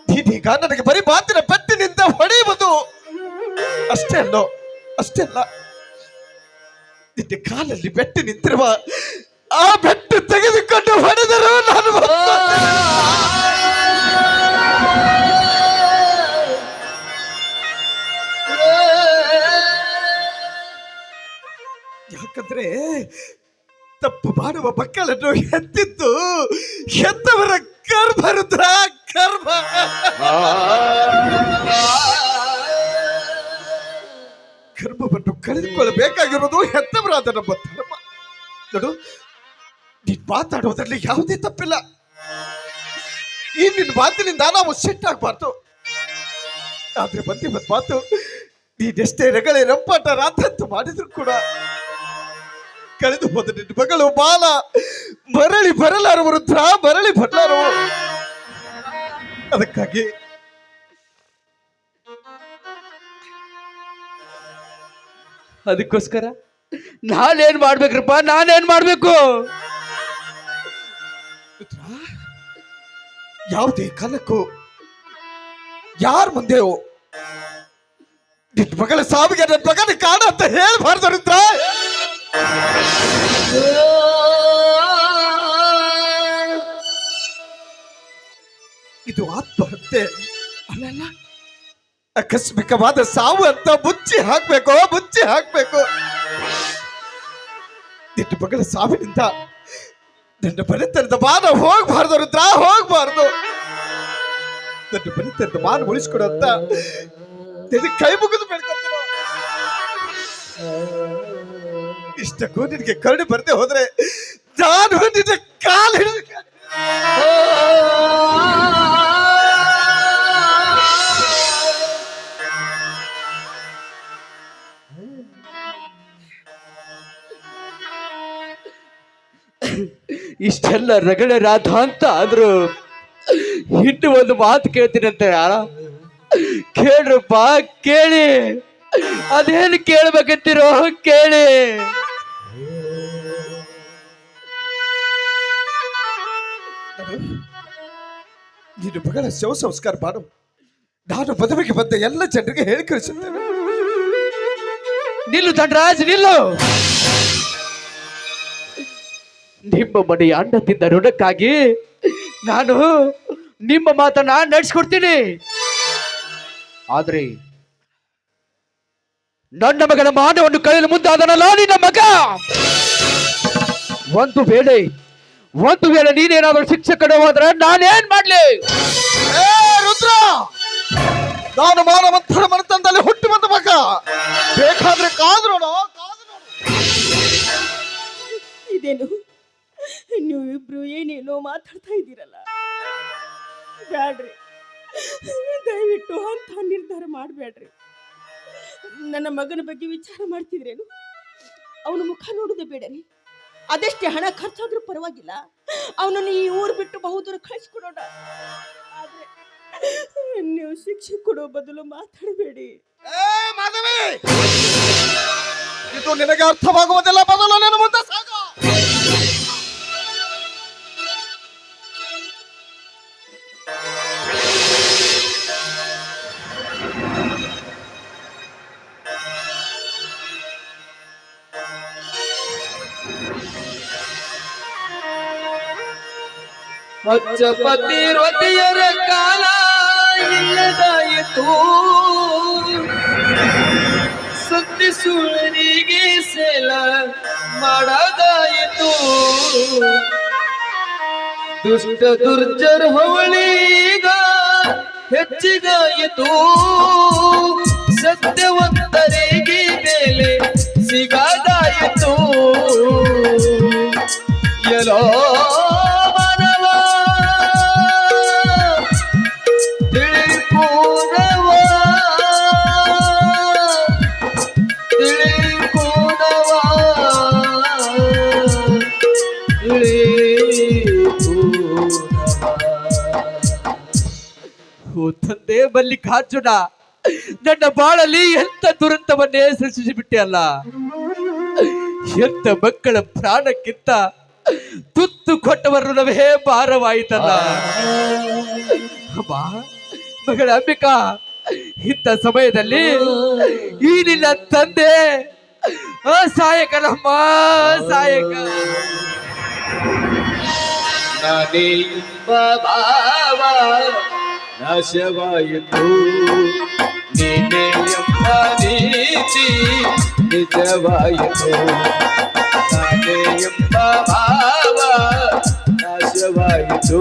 ನೀನೀಗ ನನಗೆ ಬರೀ ಮಾತಿನ ಪೆಟ್ಟಿನಿಂದ ಹೊಡೆಯುವುದು ಅಷ್ಟೇ ಅಲ್ಲ, ನಿನ್ನ ಕಾಲಲ್ಲಿ ಬೆಟ್ಟು ನಿಂತಿರುವ ಆ ಬೆಟ್ಟು ತೆಗೆದುಕೊಂಡು ಹೊಡೆದರು ನಾನು ಯಾಕಂದ್ರೆ ತಪ್ಪು ಮಾಡುವ ಮಕ್ಕಳನ್ನು ಹೆತ್ತವರ ಕರ್ಮ ರುದ್ರ ಕರ್ಮ. ಕರ್ಮವನ್ನು ಕಳೆದುಕೊಳ್ಳಬೇಕಾಗಿರೋದು ಹೆತ್ತವರಾದ ನಮ್ಮ ಧರ್ಮ. ನೋಡು, ನೀನ್ ಮಾತಾಡೋದ್ರಲ್ಲಿ ಯಾವುದೇ ತಪ್ಪಿಲ್ಲ. ಈ ನಿನ್ನ ಮಾತಿನಿಂದ ನಾವು ಸಿಟ್ಟಾಗಬಾರ್ದು. ಆದ್ರೆ ಬಂದು ಮಾತು, ನೀನೆಷ್ಟೇ ರಗಳೆ ರಂಪಾಟ ರಾತಂತು ಮಾಡಿದ್ರು ಕೂಡ ಕಳೆದು ಹೋದ ನಿನ್ನ ಮಗಳು ಬಾಲ ಮರಳಿ ಬರಲಾರು ರುದ್ರ, ಮರಳಿ ಬರಲಾರು. ಅದಕ್ಕಾಗಿ
ಅದಕ್ಕೋಸ್ಕರ ನಾನೇನ್ ಮಾಡ್ಬೇಕ್ರಪ್ಪ, ನಾನೇನ್ ಮಾಡ್ಬೇಕು?
ಯಾವುದೇ ಕಾಲಕ್ಕೂ ಯಾರ ಮುಂದೆಯೋ ನಿನ್ನ ಮಗಳ ಸಾವಿಗೆ ನನ್ನ ಮಗನ ಕಾಣ ಅಂತ ಹೇಳ್ಬಾರ್ದು ರುದ್ರ. ಇದು ಆತ್ಮಹತ್ಯೆ ಅಲ್ಲ, ಆಕಸ್ಮಿಕವಾದ ಸಾವು ಅಂತ ಮುಚ್ಚಿ ಹಾಕ್ಬೇಕು. ನಿನ್ನ ಮಗಳ ಸಾವಿನಿಂದ ನನ್ನ ಬಲಿತನದ ಮಾನ ಹೋಗ್ಬಾರ್ದು ರುದ್ರ, ಹೋಗ್ಬಾರ್ದು. ನನ್ನ ಬಲಿತನದ ಮಾನ ಉಳಿಸ್ಕೊಡು ಅಂತ ನಿನ್ನ ಕೈ ಮುಗಿದು ಬೇಡ್ಕೊಳ್ತೀನೋ. ಇಷ್ಟಕ್ಕೂ ನಿನಗೆ ಕರುಣೆ ಬರದೆ ಹೋದ್ರೆ ನಾನು ನಿನ್ನ ಕಾಲು ಹಿಡಿದು
ಇಷ್ಟೆಲ್ಲ ರಗಳೆ ರಾಧ ಅಂತ ಆದ್ರು ಇನ್ನು ಒಂದು ಮಾತು ಕೇಳ್ತೀನಿ ಅಂತ ಯಾರ ಕೇಳ್ರಪ್ಪ, ಕೇಳಿ. ಅದೇನು ಕೇಳ್ಬೇಕಂತಿರೋ ಕೇಳಿ.
ನಿನ್ನ ಮಗಳ ಶವ ಸಂಸ್ಕಾರ ಮಾಡು. ನಾನು ಮದುವೆಗೆ ಬಂದ ಎಲ್ಲ ಜನರಿಗೆ ಹೇಳಿ ಕಳಿಸುತ್ತೇನೆ.
ನಿಲ್ಲು ದಂಡರಾಜ್, ನಿಲ್ಲು. ನಿಮ್ಮ ಮನೆಯ ಅಣ್ಣದಿಂದ ಋಣಕ್ಕಾಗಿ ನಾನು ನಿಮ್ಮ ಮಾತನ್ನ ನಡೆಸ್ಕೊಡ್ತೀನಿ. ಆದ್ರೆ ನನ್ನ ಮಗನ ಮಾನವನ್ನು ಕಳೆಯಲು ಮುಂದಾದನಲ್ಲ ನಿನ್ನ ಮಗ. ಒಂದು ವೇಳೆ ನೀನೇನಾದ್ರೂ ಶಿಕ್ಷೆ ಕೊಡುವಾದ್ರೆ ನಾನೇನ್ ಮಾಡ್ಲಿ?
ರುದ್ರ, ನಾನು ಮಾನವಂತರ ಮನತನದಲ್ಲಿ ಹುಟ್ಟಿ ಬಂದ ಮಗ. ಬೇಕಾದ್ರೆ ಕಾದ್ರೋಣ.
ಇದೇನು ನೀವಿಬ್ರು ಏನೇನೋ ಮಾತಾಡ್ತಾ ಇದ್ದೀರಲ್ಲ? ಬ್ಯಾಡ್ರಿ, ದಯವಿಟ್ಟು ಅಂತ ನಿರ್ಧಾರ ಮಾಡಬೇಡ್ರಿ. ನನ್ನ ಮಗನ ಬಗ್ಗೆ ವಿಚಾರ ಮಾಡ್ತಿದ್ರೇನು? ಅವನ ಮುಖ ನೋಡೋದೇ ಬೇಡರಿ. ಅದೆಷ್ಟೇ ಹಣ ಖರ್ಚಾದ್ರೂ ಪರವಾಗಿಲ್ಲ, ಅವನನ್ನು ಈ ಊರು ಬಿಟ್ಟು ಬಹುದೂರ ಕಳಿಸ್ಕೊಡೋಣ. ಆದ್ರೆ ನೀವು ಶಿಕ್ಷೆ ಕೊಡೋ ಬದಲು ಮಾತಾಡಬೇಡಿ.
ಮಾಧವಿ, ಇದು ನಿನಗೆ ಅರ್ಥವಾಗುವುದಿಲ್ಲ. ಬದಲು ನನ್ನ ಮುಂದೆ ಸಾಗ.
ಪತಿರತಿಯರ ಕಾಲ ಇಲ್ಲದಾಯಿತು, ಸತ್ಯ ಸುಳ್ಳರಿಗೆ ಸೆಲ ಮಾಡದಾಯಿತು. ದುಷ್ಟ ದುರ್ಜರ ಹೊವಳೀಗ ಹೆಚ್ಚಿಗಾಯಿತು, ಸತ್ಯವಂತರಿಗೆ ಬೆಲೆ ಸಿಗದಾಯಿತು. ಎಲ್ಲೋ
ತಂದೆ ಮಲ್ಲಿಕಾರ್ಜುನ, ನನ್ನ ಬಾಳಲ್ಲಿ ಎಂತ ದುರಂತವನ್ನೇ ಸೃಷ್ಟಿಸಿಬಿಟ್ಟೆ ಅಲ್ಲ. ಎಂತ ಮಕ್ಕಳ ಪ್ರಾಣಕ್ಕಿಂತ ತುತ್ತ ಮುತ್ತು ಕೊಟ್ಟವ ಋಣವೇ ಭಾರವಾಯಿತಲ್ಲ. ಅಮ್ಮ, ಮಗಳ ಅಂಬಿಕಾ, ಇಂಥ ಸಮಯದಲ್ಲಿ ಈ ನಿನ್ನ ತಂದೆ ಅಸಹಾಯಕನಮ್ಮ, ಸಹಾಯಕ.
ನಾನೇ ಎಂಬ ಭಾವ ನಾಶವಾಯಿತು, ನೀನೇ ಎಂಬ ನೀತಿ ನಿಜವಾಯಿತು. ನಾನೇ ಎಂಬ ಭಾವ ನಾಶವಾಯಿತು,